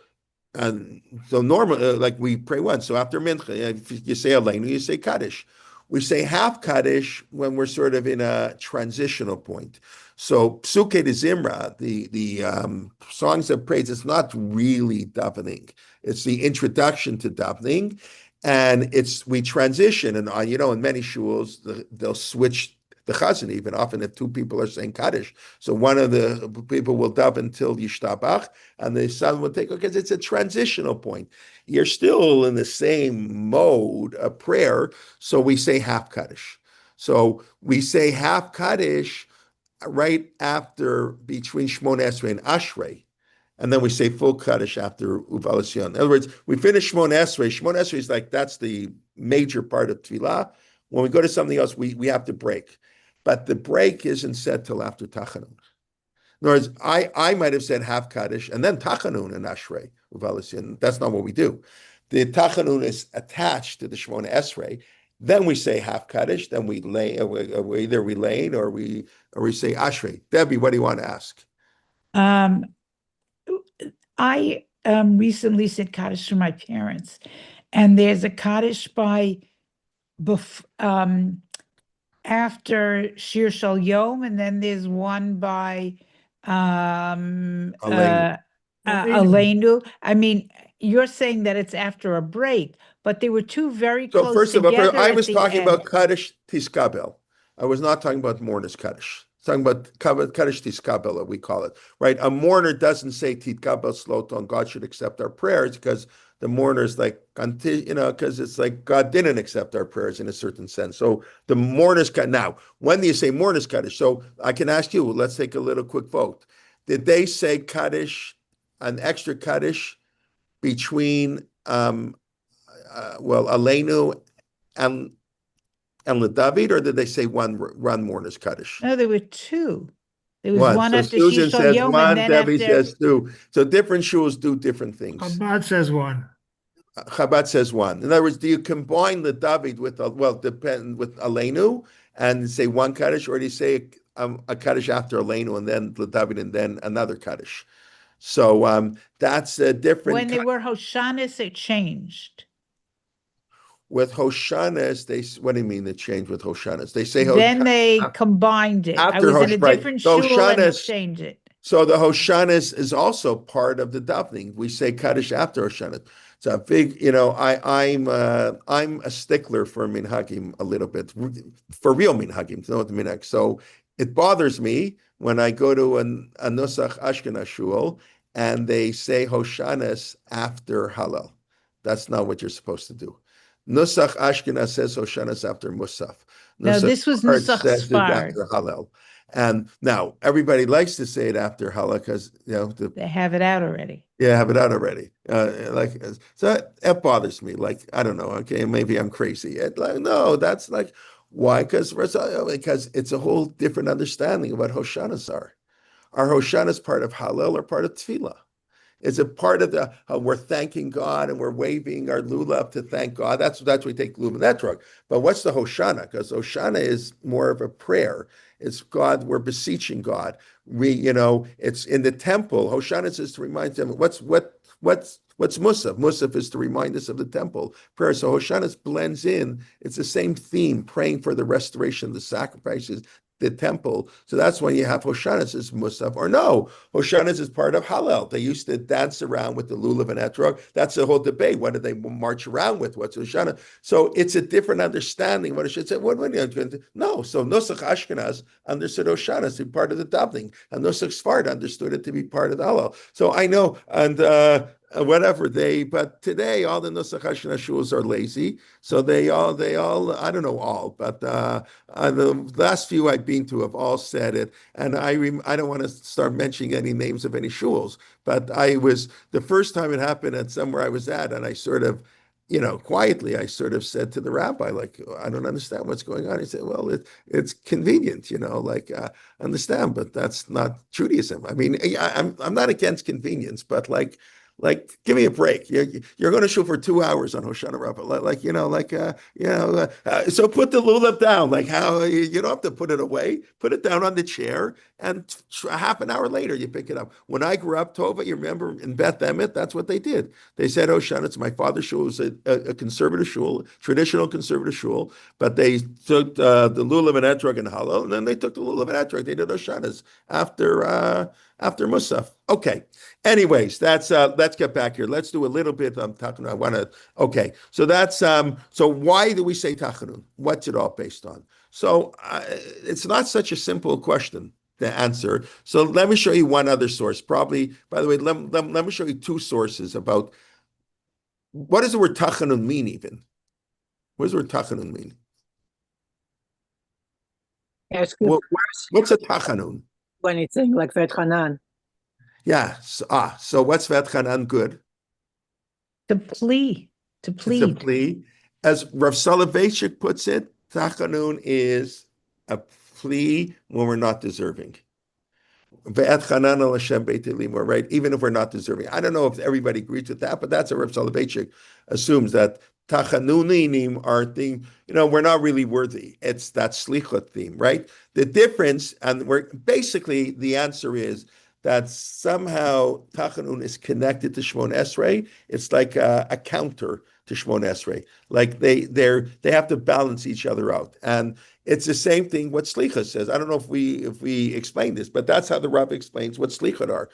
normally, like we pray once. So after Mincha, if you say Aleinu, you say Kaddish. We say half Kaddish when we're sort of in a transitional point. So Psuke de Zimra, the songs of praise, it's not really davening. It's the introduction to davening, and we transition. And in many shuls they'll switch the chazan even. Often if two people are saying Kaddish, so one of the people will daven until Yishtabach, and the son will take, because it's a transitional point. You're still in the same mode of prayer, so we say half Kaddish. So we say half Kaddish right after, between Shmona Esrei and Ashrei, and then we say full Kaddish after Uval Tzion. In other words, we finish Shmona Esrei. Shmona Esrei is like, that's the major part of Tefillah. When we go to something else, we have to break. But the break isn't said till after Tachanun. In other words, I might have said half Kaddish and then Tachanun and Ashrei, Uval Tzion. That's not what we do. The Tachanun is attached to the Shmona Esrei. Then we say half Kaddish, then we either we lane or we say Ashrei. Debbie, what do you want to ask? I recently said Kaddish for my parents, and there's a Kaddish by after Shir Shal Yom, and then there's one by Aleinu. Aleinu. I mean, you're saying that it's after a break, but they were two very So close first of all, together I at was the talking end. about Kaddish Tiskabel. I was not talking about mourner's Kaddish. Talking about Kaddish Tiskabel, we call it, right? A mourner doesn't say Titkabel Sloton, God should accept our prayers, because the mourners like, because it's like God didn't accept our prayers in a certain sense. So the mourners cut. Now, when do you say mourners Kaddish? So I can ask you, let's take a little quick vote. Did they say Kaddish, an extra Kaddish between, Aleinu and LeDavid, or did they say one mourner's Kaddish? No, there were two. There was One. one So after Susan Shishol says Yom, and one, then Debbie after. says two. So different shuls do different things. Chabad says one. Chabad says one. In other words, do you combine the David with depend with Aleinu and say one Kaddish, or do you say a Kaddish after Aleinu and then the David and then another Kaddish? So that's a different. When they were Hoshanas, it changed. With Hoshanas, what do you mean they changed with Hoshanas? They say Then they combined it. I after was in a right. different The shul and Hoshanas- changed it. So the Hoshanas is also part of the davening. We say Kaddish after Hoshanas. It's a big, I'm a stickler for minhagim a little bit, for real minhagim, to know what the minhag. So it bothers me when I go to a Nusach Ashkenaz shul and they say Hoshanas after Hallel. That's not what you're supposed to do. Nusach Ashkenaz says Hoshanas after Musaf. No, this was Sfard Nusach says it Sfard. after Hallel. And now everybody likes to say it after Hallel because They have it out already. have it out already. So that bothers me. Like, I don't know. Okay, maybe I'm crazy. No, that's like why? Because it's a whole different understanding of what Hoshanas are. Are Hoshanas part of Hallel or part of Tefillah? Is it part of the we're thanking God and we're waving our lulav to thank God? That's we take lulav and that drug. But what's the Hoshana? Because Hoshana is more of a prayer. It's God. We're beseeching God. It's in the temple. Hoshana is to remind them what's Musaf. Musaf is to remind us of the temple prayer. So Hoshana blends in. It's the same theme, praying for the restoration of the sacrifices, the temple. So that's when you have Hoshanas as Musaf, or no, Hoshanas is part of Hallel. They used to dance around with the lulav and etrog. That's the whole debate. What do they march around with? What's Hoshana? So it's a different understanding. What it should say. No. So Nusach Ashkenaz understood Hoshanas to be part of the davening, and Nusach Sfard understood it to be part of the Hallel. So I know, and whatever but today all the Nusach Ashkenaz shuls are lazy. So they all, I don't know all, but the last few I've been to have all said it. And I don't want to start mentioning any names of any shuls, but the first time it happened at somewhere I was at, and I sort of, quietly, I sort of said to the rabbi, like, I don't understand what's going on. He said, well, it's convenient, understand, but that's not Judaism. I mean, I'm not against convenience, but like, give me a break. You're going to shoot for 2 hours on Hoshana Rabbah. So put the lulav down. Like how you don't have to put it away. Put it down on the chair, and half an hour later you pick it up. When I grew up, Tova, you remember in Beth Emet, that's what they did. They said Hoshana. It's my father's shul. It was a conservative shul, traditional conservative shul, but they took the lulav and etrog and Hallel, and then they took the lulav and etrog. They did Hoshanas after Musaf. Okay. Anyways, let's get back here. Let's do a little bit of Tachanun. Okay. So that's, so why do we say Tachanun? What's it all based on? So it's not such a simple question to answer. So let me show you one other source. Probably, by the way, let me show you two sources about what does the word Tachanun mean even? What does the word Tachanun mean? It's Well, good worse what's a Tachanun? when it's saying like Vetchanan. Yeah. So what's Vetchanan good? To plea, to It's a plead. plea. As Rav Soloveitchik puts it, Tachanun is a plea when we're not deserving. Ve'etchanan al Hashem beit elimor, right? Even if we're not deserving. I don't know if everybody agrees with that, but that's what Rav Soloveitchik assumes, that Tachanunim are thing, we're not really worthy. It's that slichut theme, right? The difference, and we're basically the answer is that somehow Tachanun is connected to Shmon Esrei. It's like a counter to Shmon Esrei. Like they have to balance each other out. And it's the same thing what Slicha says. I don't know if we explain this, but that's how the Rabbi explains what Slichot are.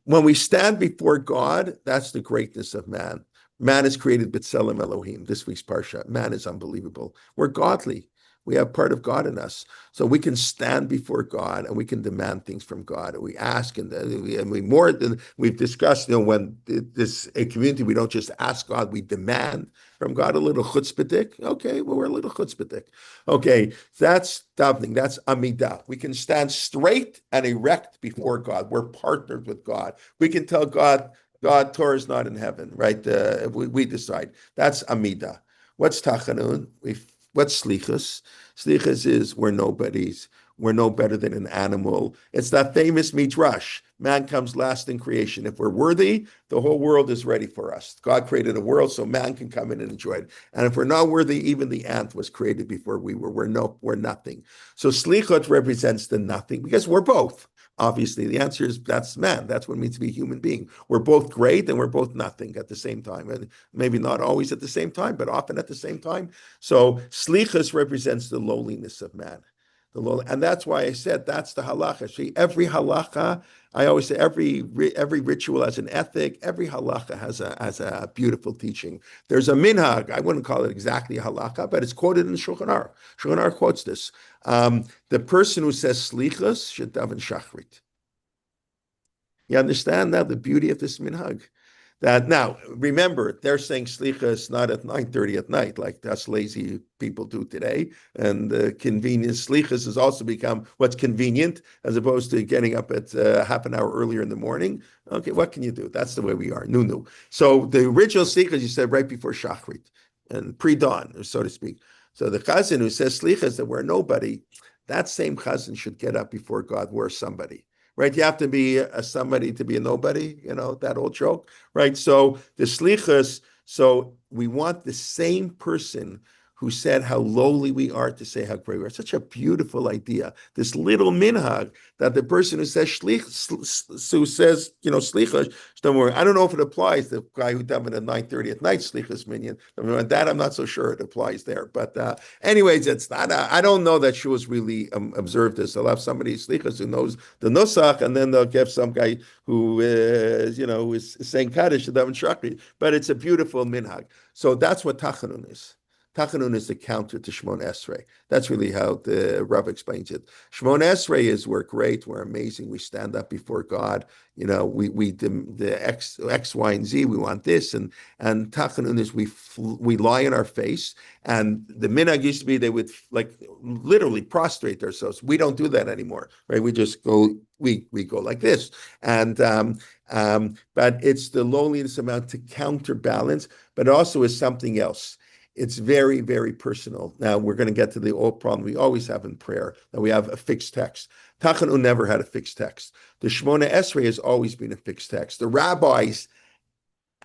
When we stand before God, that's the greatness of man. Man is created b'tselem Elohim. This week's parsha. Man is unbelievable. We're godly. We have part of God in us. So we can stand before God and we can demand things from God. And we ask, and we more than we've discussed, when this a community, we don't just ask God, we demand from God a little chutzpahdik. Okay, well, we're a little chutzpahdik. Okay, that's davening. That's amidah. We can stand straight and erect before God. We're partnered with God. We can tell God, Torah is not in heaven, right? We decide. That's amidah. What's tachanun? What's slichus? Slichus is we're nobodies. We're no better than an animal. It's that famous midrash. Man comes last in creation. If we're worthy, the whole world is ready for us. God created a world so man can come in and enjoy it. And if we're not worthy, even the ant was created before we were. We're nothing. So slichut represents the nothing because we're both. Obviously, the answer is that's man. That's what it means to be a human being. We're both great and we're both nothing at the same time. And maybe not always at the same time, but often at the same time. So slichus represents the lowliness of man. And that's why I said that's the halacha. See, every halacha, I always say every ritual has an ethic. Every halacha has a beautiful teaching. There's a minhag. I wouldn't call it exactly a halacha, but it's quoted in the Shulchan Aruch. Shulchan Aruch quotes this. The person who says slichas should daven shachrit. You understand now the beauty of this minhag? That now, remember, they're saying slichas not at 9:30 at night, like us lazy people do today. And convenience, slichas has also become what's convenient, as opposed to getting up at half an hour earlier in the morning. Okay, what can you do? That's the way we are, new. So the original slichas, you said right before shachrit, and pre-dawn, so to speak. So the chazan who says slichas that we're nobody, that same chazan should get up before God, we're somebody. Right, you have to be a somebody to be a nobody, that old joke, right? So the slichas, so we want the same person who said how lowly we are to say how great we are. Such a beautiful idea. This little minhag that the person who says slichas, don't worry. I don't know if it applies to the guy who davened at 9:30 at night, slichas minyan. That I'm not so sure it applies there. But anyways, it's not. I don't know that shuls really observe this. They'll have somebody slichas who knows the nusach, and then they'll give some guy who is saying kaddish to daven shachrit. But it's a beautiful minhag. So that's what tachanun is. Tachanun is the counter to Shmon Esrei. That's really how the Rabbi explains it. Shmon Esrei is we're great, we're amazing, we stand up before God. The X, Y, and Z. We want this, and Tachanun is we lie in our face. And the minhag used to be they would literally prostrate themselves. We don't do that anymore, right? We just go. We go like this, and but it's the loneliness amount to counterbalance, but it also is something else. It's very, very personal. Now, we're going to get to the old problem we always have in prayer, that we have a fixed text. Tachanun never had a fixed text. The Shemona Esrei has always been a fixed text. The rabbis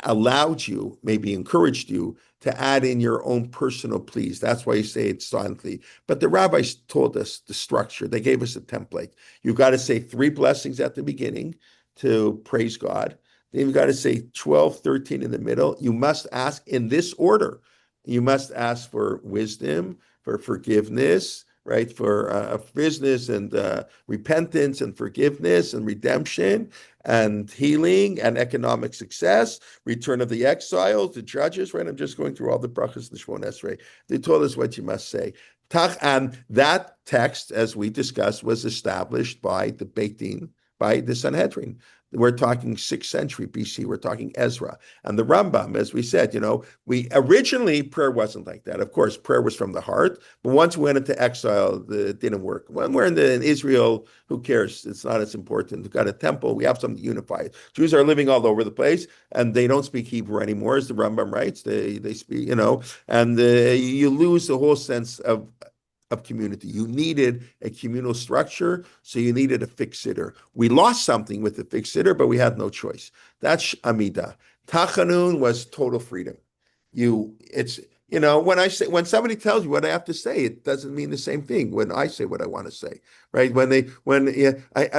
allowed you, maybe encouraged you, to add in your own personal pleas. That's why you say it silently. But the rabbis told us the structure. They gave us a template. You've got to say 3 blessings at the beginning to praise God. Then you've got to say 12, 13 in the middle. You must ask in this order. You must ask for wisdom, for forgiveness, right? For business and repentance and forgiveness and redemption and healing and economic success, return of the exiles, the judges, right? I'm just going through all the brachas in the Shemona Esrei. They told us what you must say. And that text, as we discussed, was established by the Beit Din, by the Sanhedrin. We're talking 6th century BC. We're talking Ezra. And the Rambam, as we said, we originally, prayer wasn't like that. Of course, prayer was from the heart. But once we went into exile, it didn't work. When we're in Israel, who cares? It's not as important. We've got a temple. We have something to unify. Jews are living all over the place, and they don't speak Hebrew anymore, as the Rambam writes. They speak, and you lose the whole sense of community. You needed a communal structure, so you needed a fixed sitter. We lost something with the fixed sitter, but we had no choice. That's Amidah. Tachanun was total freedom. When somebody tells you what I have to say, it doesn't mean the same thing when I say what I want to say, right? I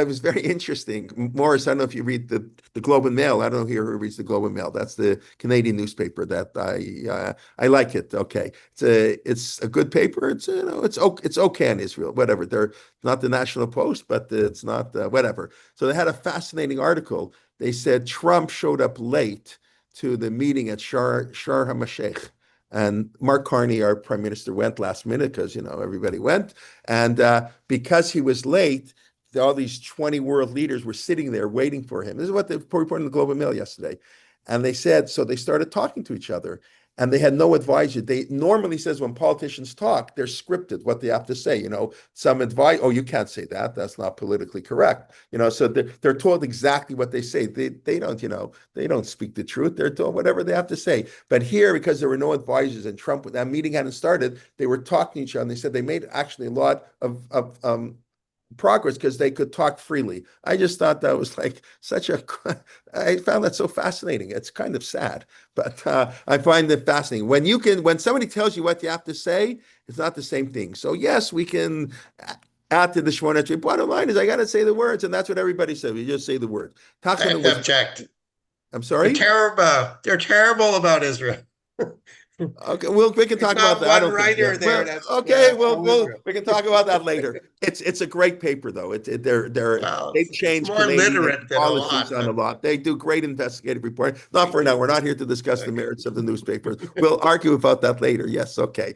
was very interesting. Morris, I don't know if you read the Globe and Mail. I don't know who reads the Globe and Mail. That's the Canadian newspaper that I like it. Okay, it's a good paper. It's okay in Israel. Whatever. They're not the National Post, but it's not whatever. So they had a fascinating article. They said Trump showed up late to the meeting at Shar HaMashech, And Mark Carney, our prime minister, went last minute because, everybody went. And because he was late, all these 20 world leaders were sitting there waiting for him. This is what they reported in the Globe and Mail yesterday. And they said, so they started talking to each other. And they had no advisor. They normally says when politicians talk, they're scripted what they have to say. Some advice. Oh, you can't say that. That's not politically correct. So they're told exactly what they say. They don't. They don't speak the truth. They're told whatever they have to say. But here, because there were no advisors and Trump, that meeting hadn't started, they were talking to each other. And they said they made actually a lot of progress because they could talk freely. I just thought that was like I found that so fascinating. It's kind of sad, but I find it fascinating. When somebody tells you what you have to say, it's not the same thing. So yes, we can add to the Shemona Esrei. Bottom line is I got to say the words, and that's what everybody said. We just say the word. I object. I'm sorry? They're terrible about Israel. Okay, we can talk about that. One writer there. That's We can talk about that later. It's a great paper though. They've changed more Canadian literate than policies on a lot. They do great investigative reporting. Not for now. We're not here to discuss the merits of the newspapers. We'll argue about that later. Yes, okay.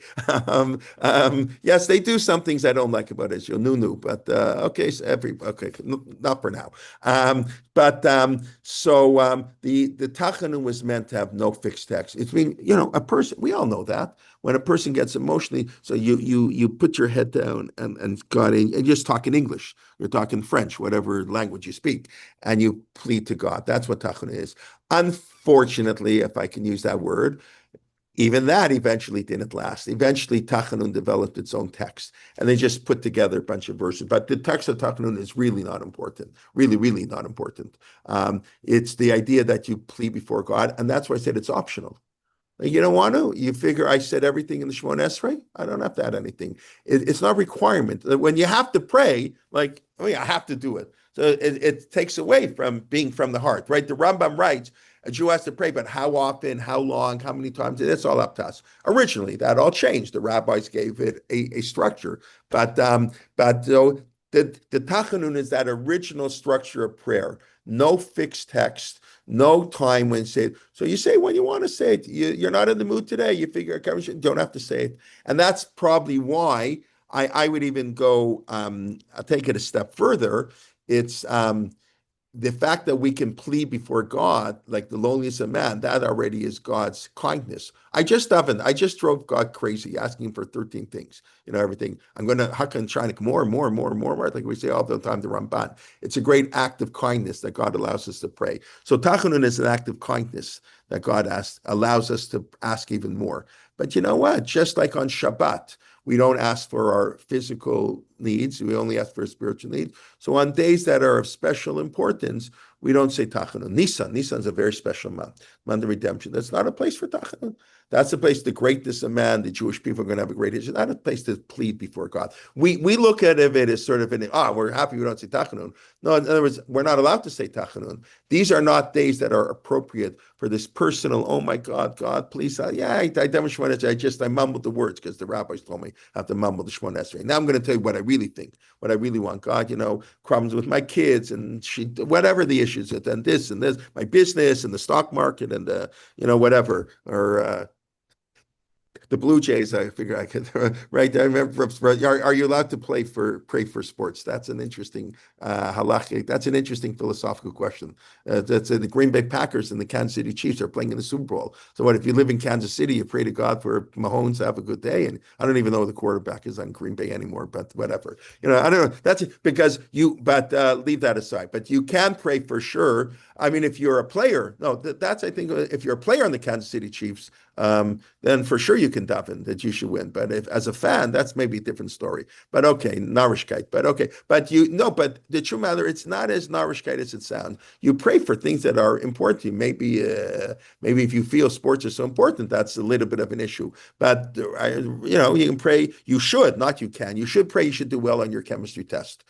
Yes, they do some things I don't like about Israel. But okay, not for now. So the Tachanun was meant to have no fixed text. It's mean, a person, we all know that when a person gets emotionally, so you put your head down and God, and just talk in English, you're talking French, whatever language you speak, and you plead to God. That's what Tachanun is. Unfortunately, if I can use that word, even that eventually didn't last. Eventually, Tachanun developed its own text, and they just put together a bunch of verses. But the text of Tachanun is really not important. Really, really not important. It's the idea that you plead before God, and that's why I said it's optional. You don't want to. You figure I said everything in the Shemona Esrei. I don't have to add anything. It's not a requirement. When you have to pray, I have to do it. So it takes away from being from the heart, right? The Rambam writes, a Jew has to pray, but how often, how long, how many times? It's all up to us. Originally, that all changed. The rabbis gave it a structure, but so the Tachanun is that original structure of prayer. No fixed text. No time when say it. So you say when you want to say it. You're not in the mood today. You figure you don't have to say it. And that's probably why I would even go, I'll take it a step further. It's the fact that we can plead before God, like the loneliness of man, that already is God's kindness. I just drove God crazy, asking him for 13 things, everything. I'm going to try to more, like we say all the time, the Ramban. It's a great act of kindness that God allows us to pray. So Tachanun is an act of kindness that God allows us to ask even more. But you know what? Just like on Shabbat, we don't ask for our physical needs. We only ask for a spiritual need. So on days that are of special importance, we don't say Tachanun. Nisan is a very special month of redemption. That's not a place for Tachanun. That's a place, the greatness of man, the Jewish people are going to have a great history. Not a place to plead before God. We look at it as sort of we're happy we don't say Tachanun. No, in other words, we're not allowed to say Tachanun. These are not days that are appropriate for this personal, oh my God, please. I mumbled the words because the rabbis told me I have to mumble the Shemona Esrei. Now I'm going to tell you what I really think, what I really want. God, problems with my kids and whatever the issues, and this, my business and the stock market and whatever, or the Blue Jays. I figure I could right. I remember. Are you allowed to pray for sports? That's an interesting halachic. That's an interesting philosophical question. That's the Green Bay Packers and the Kansas City Chiefs are playing in the Super Bowl. So what if you live in Kansas City? You pray to God for Mahomes to have a good day, and I don't even know who the quarterback is on Green Bay anymore. But whatever. I don't know. That's because you. But leave that aside. But you can pray for sure. I mean, if you're a player, that's I think if you're a player on the Kansas City Chiefs, then for sure you can daven that you should win. But if as a fan, that's maybe a different story. But okay, narishkeit. But okay, but but the true matter, it's not as narishkeit as it sounds. You pray for things that are important to you. Maybe if you feel sports are so important, that's a little bit of an issue. But you can pray. You should, not you can. You should pray. You should do well on your chemistry test.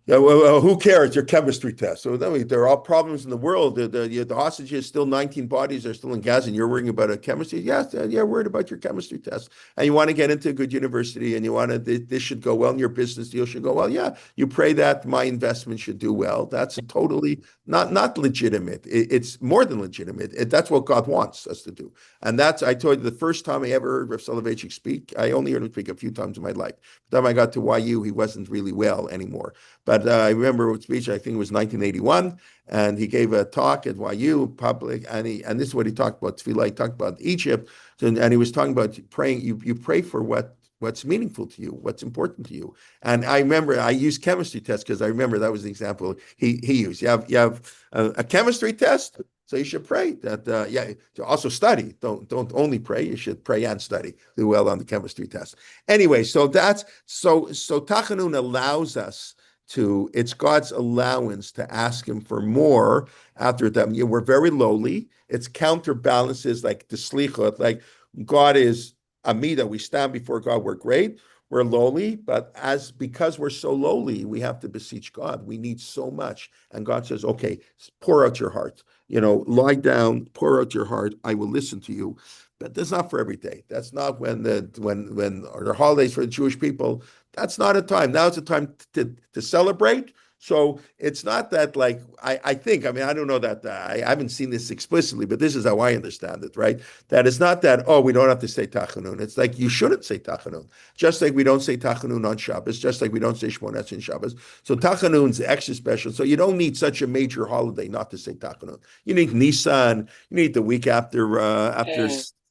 Yeah, well, who cares? Your chemistry test. So I mean, there are all problems in the world. The hostages, still 19 bodies are still in Gaza, and you're worrying about a chemistry. Yes, you're worried about your chemistry test, and you want to get into a good university, and you want to. This should go well, and your business deal should go well. Yeah, you pray that my investment should do well. That's totally not legitimate. It's more than legitimate. That's what God wants us to do, and that's I told you the first time I ever heard Rav Soloveitchik speak. I only heard him speak a few times in my life. The time I got to YU, he wasn't really well anymore. But I remember a speech, I think it was 1981, and he gave a talk at YU public, and this is what he talked about tefillah. He talked about Egypt, and he was talking about praying. You pray for what's meaningful to you, what's important to you. And I remember I used chemistry tests because I remember that was the example he used. You have a chemistry test. So you should pray that, to also study. Don't only pray. You should pray and study. Do well on the chemistry test. Anyway, so Tachanun allows us to, it's God's allowance to ask him for more after them. We're very lowly. It's counterbalances like the slichot, like God is Amida. We stand before God. We're great. We're lowly, but because we're so lowly, we have to beseech God. We need so much. And God says, okay, pour out your heart. Lie down, pour out your heart. I will listen to you. But that's not for every day. That's not when the holidays for the Jewish people. That's not a time. Now it's a time to celebrate. So it's not that like I think. I mean, I don't know that I haven't seen this explicitly, but this is how I understand it, right? That it's not that we don't have to say Tachanun. It's like you shouldn't say Tachanun. Just like we don't say Tachanun on Shabbos. Just like we don't say Shmona Esrei on Shabbos. So Tachanun's extra special. So you don't need such a major holiday not to say Tachanun. You need Nisan. You need the week after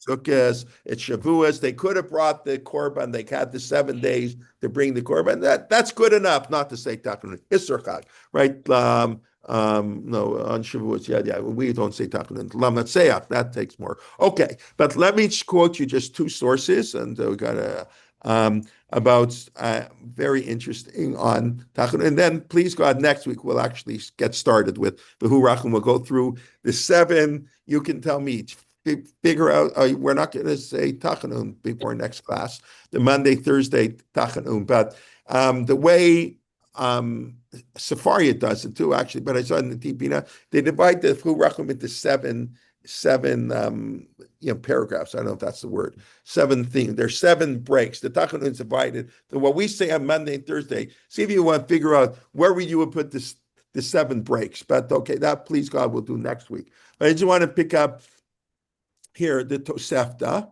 Sukkot, it's Shavuos. They could have brought the korban. They had the 7 days to bring the korban. That's good enough not to say Tachanun. Isser Chag, right? No, on Shavuos, yeah, we don't say Tachanun. Lamatseach, that takes more. Okay, but let me quote you just two sources, and we got about very interesting on Tachanun. And then, please God, next week we'll actually get started with Behu Rachum. We'll go through the 7. You can tell me. Figure out, we're not going to say Tachanun before next class, the Monday, Thursday Tachanun, but the way Sefaria does it too, actually, but I saw in the Tibina, they divide the Rachum into seven paragraphs. I don't know if that's the word. 7 things. There's 7 breaks. The Tachanun is divided. So what we say on Monday and Thursday, see if you want to figure out where you would put the 7 breaks. But okay, that please God we'll do next week. But I just want to pick up here, the Tosefta.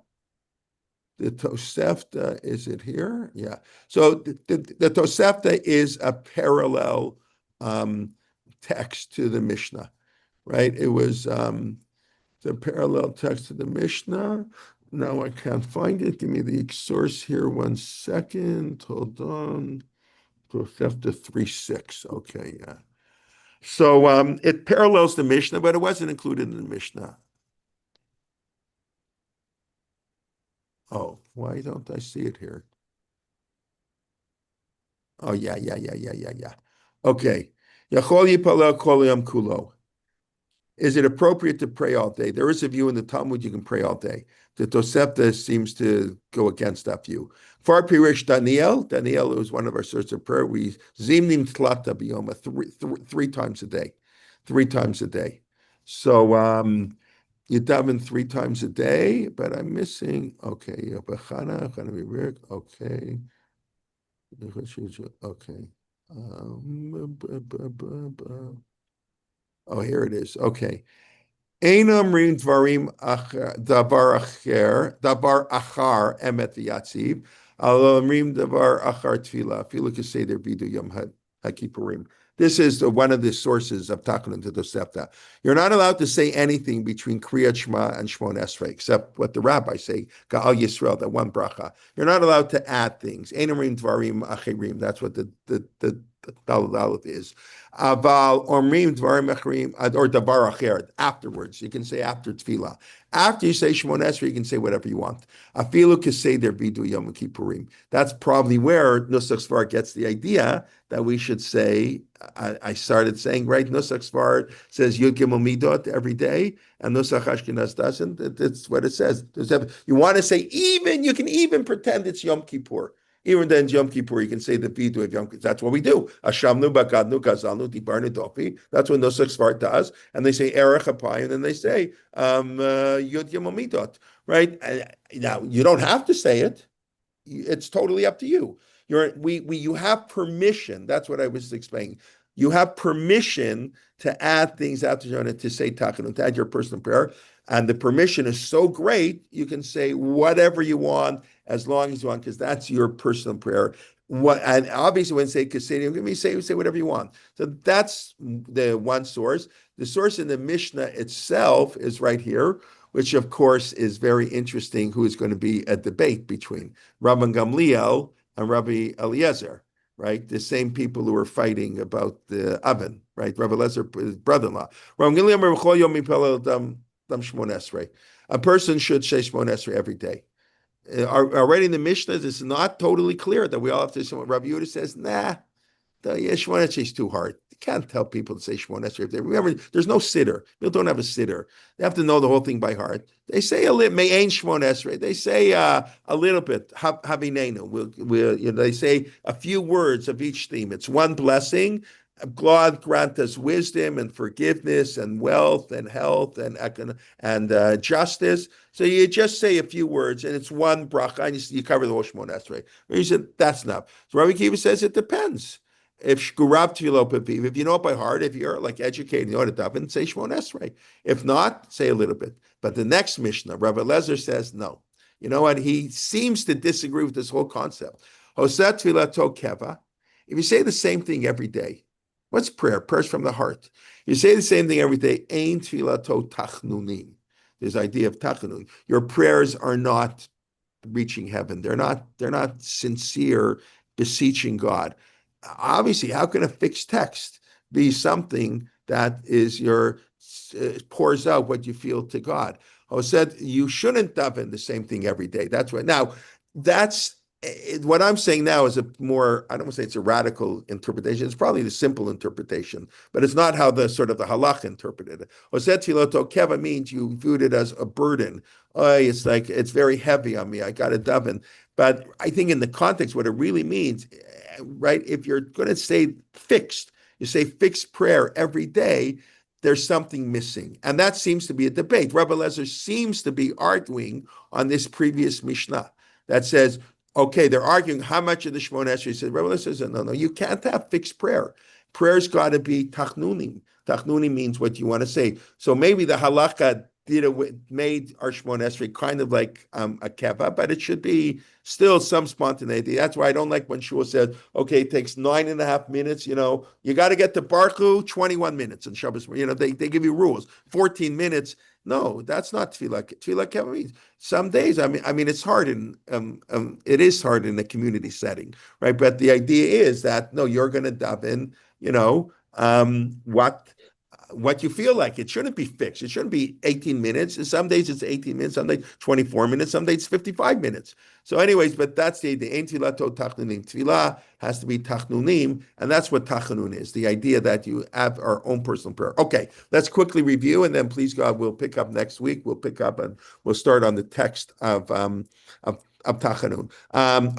The Tosefta, is it here? Yeah. So the Tosefta is a parallel text to the Mishnah, right? It was the parallel text to the Mishnah. Now I can't find it. Give me the source here 1 second. Hold on. Tosefta 3:6. Okay, yeah. So it parallels the Mishnah, but it wasn't included in the Mishnah. Oh, why don't I see it here? Oh, yeah. Okay. Yachol yipalel kol yom kulo. Is it appropriate to pray all day? There is a view in the Talmud you can pray all day. The Tosefta seems to go against that view. Far Pirish Daniel was one of our sources of prayer. We zimnim tlata biyoma 3 times a day. 3 times a day. So you daven 3 times a day, but I'm missing. Okay, okay. Okay. Oh, here it is. Okay. Ein omrim dvarim davar achar emet v'yatziv, al omrim davar achar tefillah, afilu keseder vidu yom haKippurim. This is one of the sources of Tachanun to Tosefta. You're not allowed to say anything between Kriyat Shema and Shmona Esrei, except what the rabbis say, Ga'al Yisrael, that one bracha. You're not allowed to add things. Ein omrim dvarim acherim. That's what the Dalet is. Aval omrim dvarim acherim or davar acher afterwards. You can say after tefillah. After you say Shmona Esrei, you can say whatever you want. Afilu keseder vidu yom kippurim. That's probably where Nusach Sfar gets the idea that we should say. I started saying right. Nusach Sfar says Yud Gimel Midot every day, and Nusach Ashkenaz doesn't. That's what it says. You want to say even. You can even pretend it's Yom Kippur. Even then, Yom Kippur, you can say the Vidu of Yom Kippur. That's what we do. Ashamnu, Bagadnu, Gazalnu, Dibarnu, Dofi. That's when Nusach Svar does. And they say Erech Hapai, and then they say Yud Yomamidot, right? Now, you don't have to say it. It's totally up to you. You have permission. That's what I was explaining. You have permission to add things out to Jonah to say Tachanun, to add your personal prayer. And the permission is so great, you can say whatever you want as long as you want, because that's your personal prayer. And obviously, when say Kasidim, say whatever you want. So that's the one source. The source in the Mishnah itself is right here, which of course is very interesting, who is going to be a debate between Rabban Gamliel and Rabbi Eliezer, right? The same people who were fighting about the oven, right? Rabbi Eliezer, his brother-in-law. A person should say Shmon Esrei every day. Already in the Mishnah, this is not totally clear that we all have to say what Rabbi Yehuda says. Nah, the Shmon Esrei is too hard. You can't tell people to say Shmon Esrei. Remember, there's no Siddur. People don't have a Siddur. They have to know the whole thing by heart. They say a little, Me'ain Shmon Esrei. They say a little bit, Havinenu. They say a few words of each theme. It's one blessing. God grant us wisdom and forgiveness and wealth and health and justice. So you just say a few words and it's one bracha and you cover the whole Shmon Esrei. He said that's enough. So Rabbi Kiva says it depends. If you know it by heart, if you're like educated, you know it up and say Shmon Esrei. If not, say a little bit. But the next Mishnah, Rabbi Lezer says no. You know what? He seems to disagree with this whole concept. Hoset tfilato keva. If you say the same thing every day, what's prayer? Prayer's from the heart. You say the same thing every day. Ein tfilato tachnunim. This idea of tachanun. Your prayers are not reaching heaven. They're not sincere beseeching God. Obviously, how can a fixed text be something that is pours out what you feel to God? I said you shouldn't daven the same thing every day. That's right. Now, that's what I'm saying now is a more, I don't want to say it's a radical interpretation. It's probably the simple interpretation, but it's not how the sort of the halach interpreted it. Oseh tfilato keva means you viewed it as a burden. It's like, it's very heavy on me. I got to daven. But I think in the context, what it really means, right? If you're going to say fixed, you say fixed prayer every day, there's something missing. And that seems to be a debate. Rabbi Lezer seems to be arguing on this previous Mishnah that says, okay, they're arguing how much of the Shmon Esrei. He said, Rabbi Lezer says, no, you can't have fixed prayer. Prayer's got to be tachnunim. Tachnunim means what you want to say. So maybe the halakha made our Shmon Esrei kind of like a keva, but it should be still some spontaneity. That's why I don't like when Shua says, okay, it takes 9.5 minutes, you got to get to Baruch 21 minutes in Shabbos. They give you rules, 14 minutes. No, that's not tefillah. Tefillah keva means some days. I mean, it's hard it is hard in a community setting, right? But the idea is that no, you're going to daven, what you feel like. It shouldn't be fixed. It shouldn't be 18 minutes. Some days it's 18 minutes, some days 24 minutes, some days 55 minutes. So anyways, but that's the Ein Tfilato Tachnunim. Tfilah has to be Tachnunim, and that's what Tachanun is, the idea that you have our own personal prayer. Okay, let's quickly review, and then please God, we'll pick up next week. We'll pick up and we'll start on the text of Tachanun.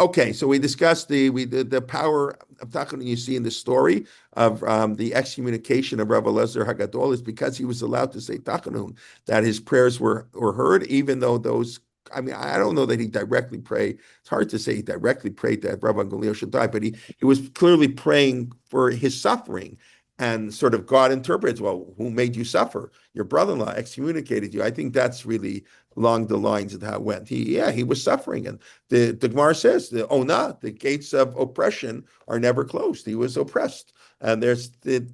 Okay, so we discussed the power of Tachanun you see in the story of the excommunication of Rabbi Eliezer Hagadol is because he was allowed to say Tachanun, that his prayers were heard, even though those, I don't know that he directly prayed. It's hard to say he directly prayed that Rabbi Gamliel should die, but he was clearly praying for his suffering. And sort of God interprets, well, who made you suffer? Your brother-in-law excommunicated you. I think that's really along the lines of how it went. He was suffering. And the Gemara says, the gates of oppression are never closed. He was oppressed. And there's the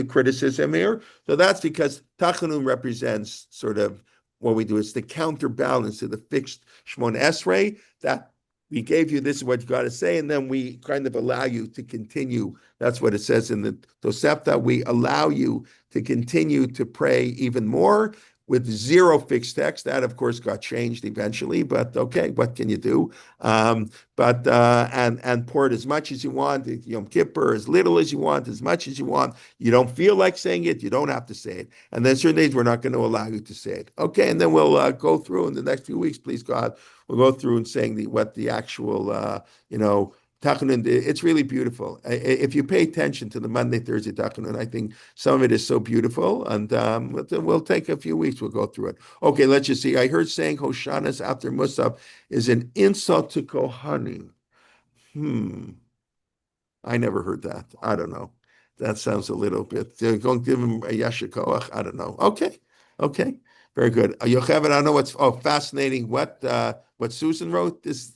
criticism here. So that's because Tachanun represents sort of what we do. It's the counterbalance to the fixed Shmon Esrei, that we gave you, this is what you got to say, and then we kind of allow you to continue. That's what it says in the Tosefta. We allow you to continue to pray even more with zero fixed text. That, of course, got changed eventually, but okay, what can you do? And pour it as much as you want, Yom Kippur, as little as you want, as much as you want. You don't feel like saying it, you don't have to say it. And then certain days we're not going to allow you to say it. Okay, and then we'll go through in the next few weeks, please God, we'll go through and saying what the actual, Tachanun, it's really beautiful. If you pay attention to the Monday, Thursday Tachanun, I think some of it is so beautiful. And we'll take a few weeks, we'll go through it. Okay, let's just see. I heard saying Hoshanas after Musaf is an insult to Kohanim. I never heard that. I don't know. That sounds a little bit. Don't give him a yashikoach. I don't know. Okay. Very good. Yocheved, I don't know what's fascinating. What Susan wrote is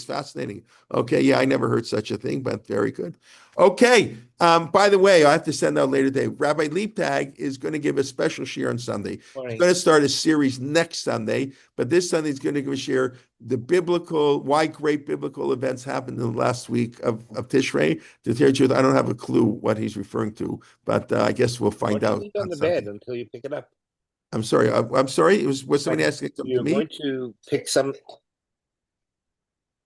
fascinating. Okay, yeah, I never heard such a thing, but very good. Okay. By the way, I have to send out later today. Rabbi Liebtag is going to give a special shiur on Sunday. He's going to start a series next Sunday, but this Sunday he's going to give a shiur why great biblical events happened in the last week of Tishrei. To tell you the truth, I don't have a clue what he's referring to, but I guess we'll find out. Leave it on the bed until you pick it up. I'm sorry. I'm sorry. Was somebody asking something to me? You're going to pick some.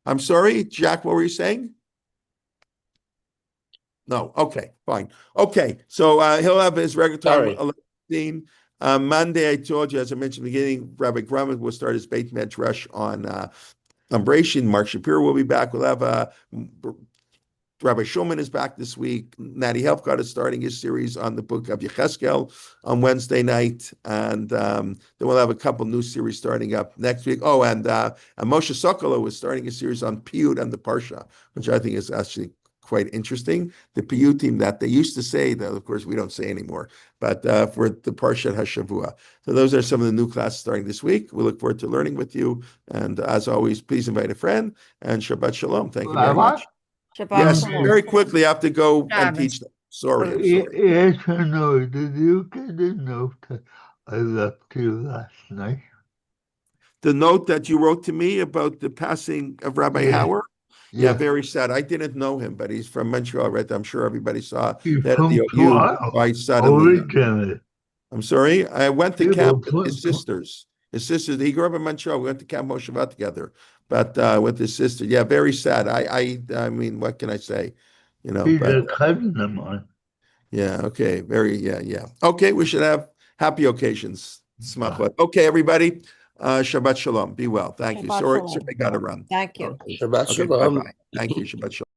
I'm sorry, Jack. What were you saying? No. Okay. Fine. Okay. So he'll have his regular time. 11:15. Monday, I told you, as I mentioned in the beginning, Rabbi Grumman will start his Beit Medrash on Brachim. Mark Shapiro will be back. We'll have Rabbi Shulman is back this week. Natty Helfgott is starting his series on the book of Yechezkel on Wednesday night. And then we'll have a couple new series starting up next week. Oh, and Moshe Sokolow is starting a series on Piyut and the Parsha, which I think is actually quite interesting. The Piyut team that they used to say, that of course we don't say anymore, but for the Parshat HaShavua. So those are some of the new classes starting this week. We look forward to learning with you. And as always, please invite a friend, and Shabbat Shalom. Thank you very much. Shabbat Yes, shalom. very quickly, I have to go and Shabbos. teach them. Sorry, I'm sorry. Yes or no, did you get a note that I left you last night? The note that you wrote to me about the passing of Rabbi Yeah. Hauer? Yeah, Yeah. very sad. I didn't know him, but he's from Montreal, right? I'm sure everybody saw He's that at from the OU. I suddenly, originally. I'm sorry. I went to Yeah, camp but with his sisters. He grew up in Montreal. We went to Camp Moshevat together, but with his sister. Yeah, very sad. I mean, what can I say? He's But a cousin of mine. yeah, okay. Yeah. Okay, we should have happy occasions. Smachot. Okay, everybody. Shabbat Shalom. Be well. Thank you. Shabbat Sorry, shalom. I got to run. Thank you. Shabbat Okay, Shalom. bye-bye. Thank you. Shabbat Shalom.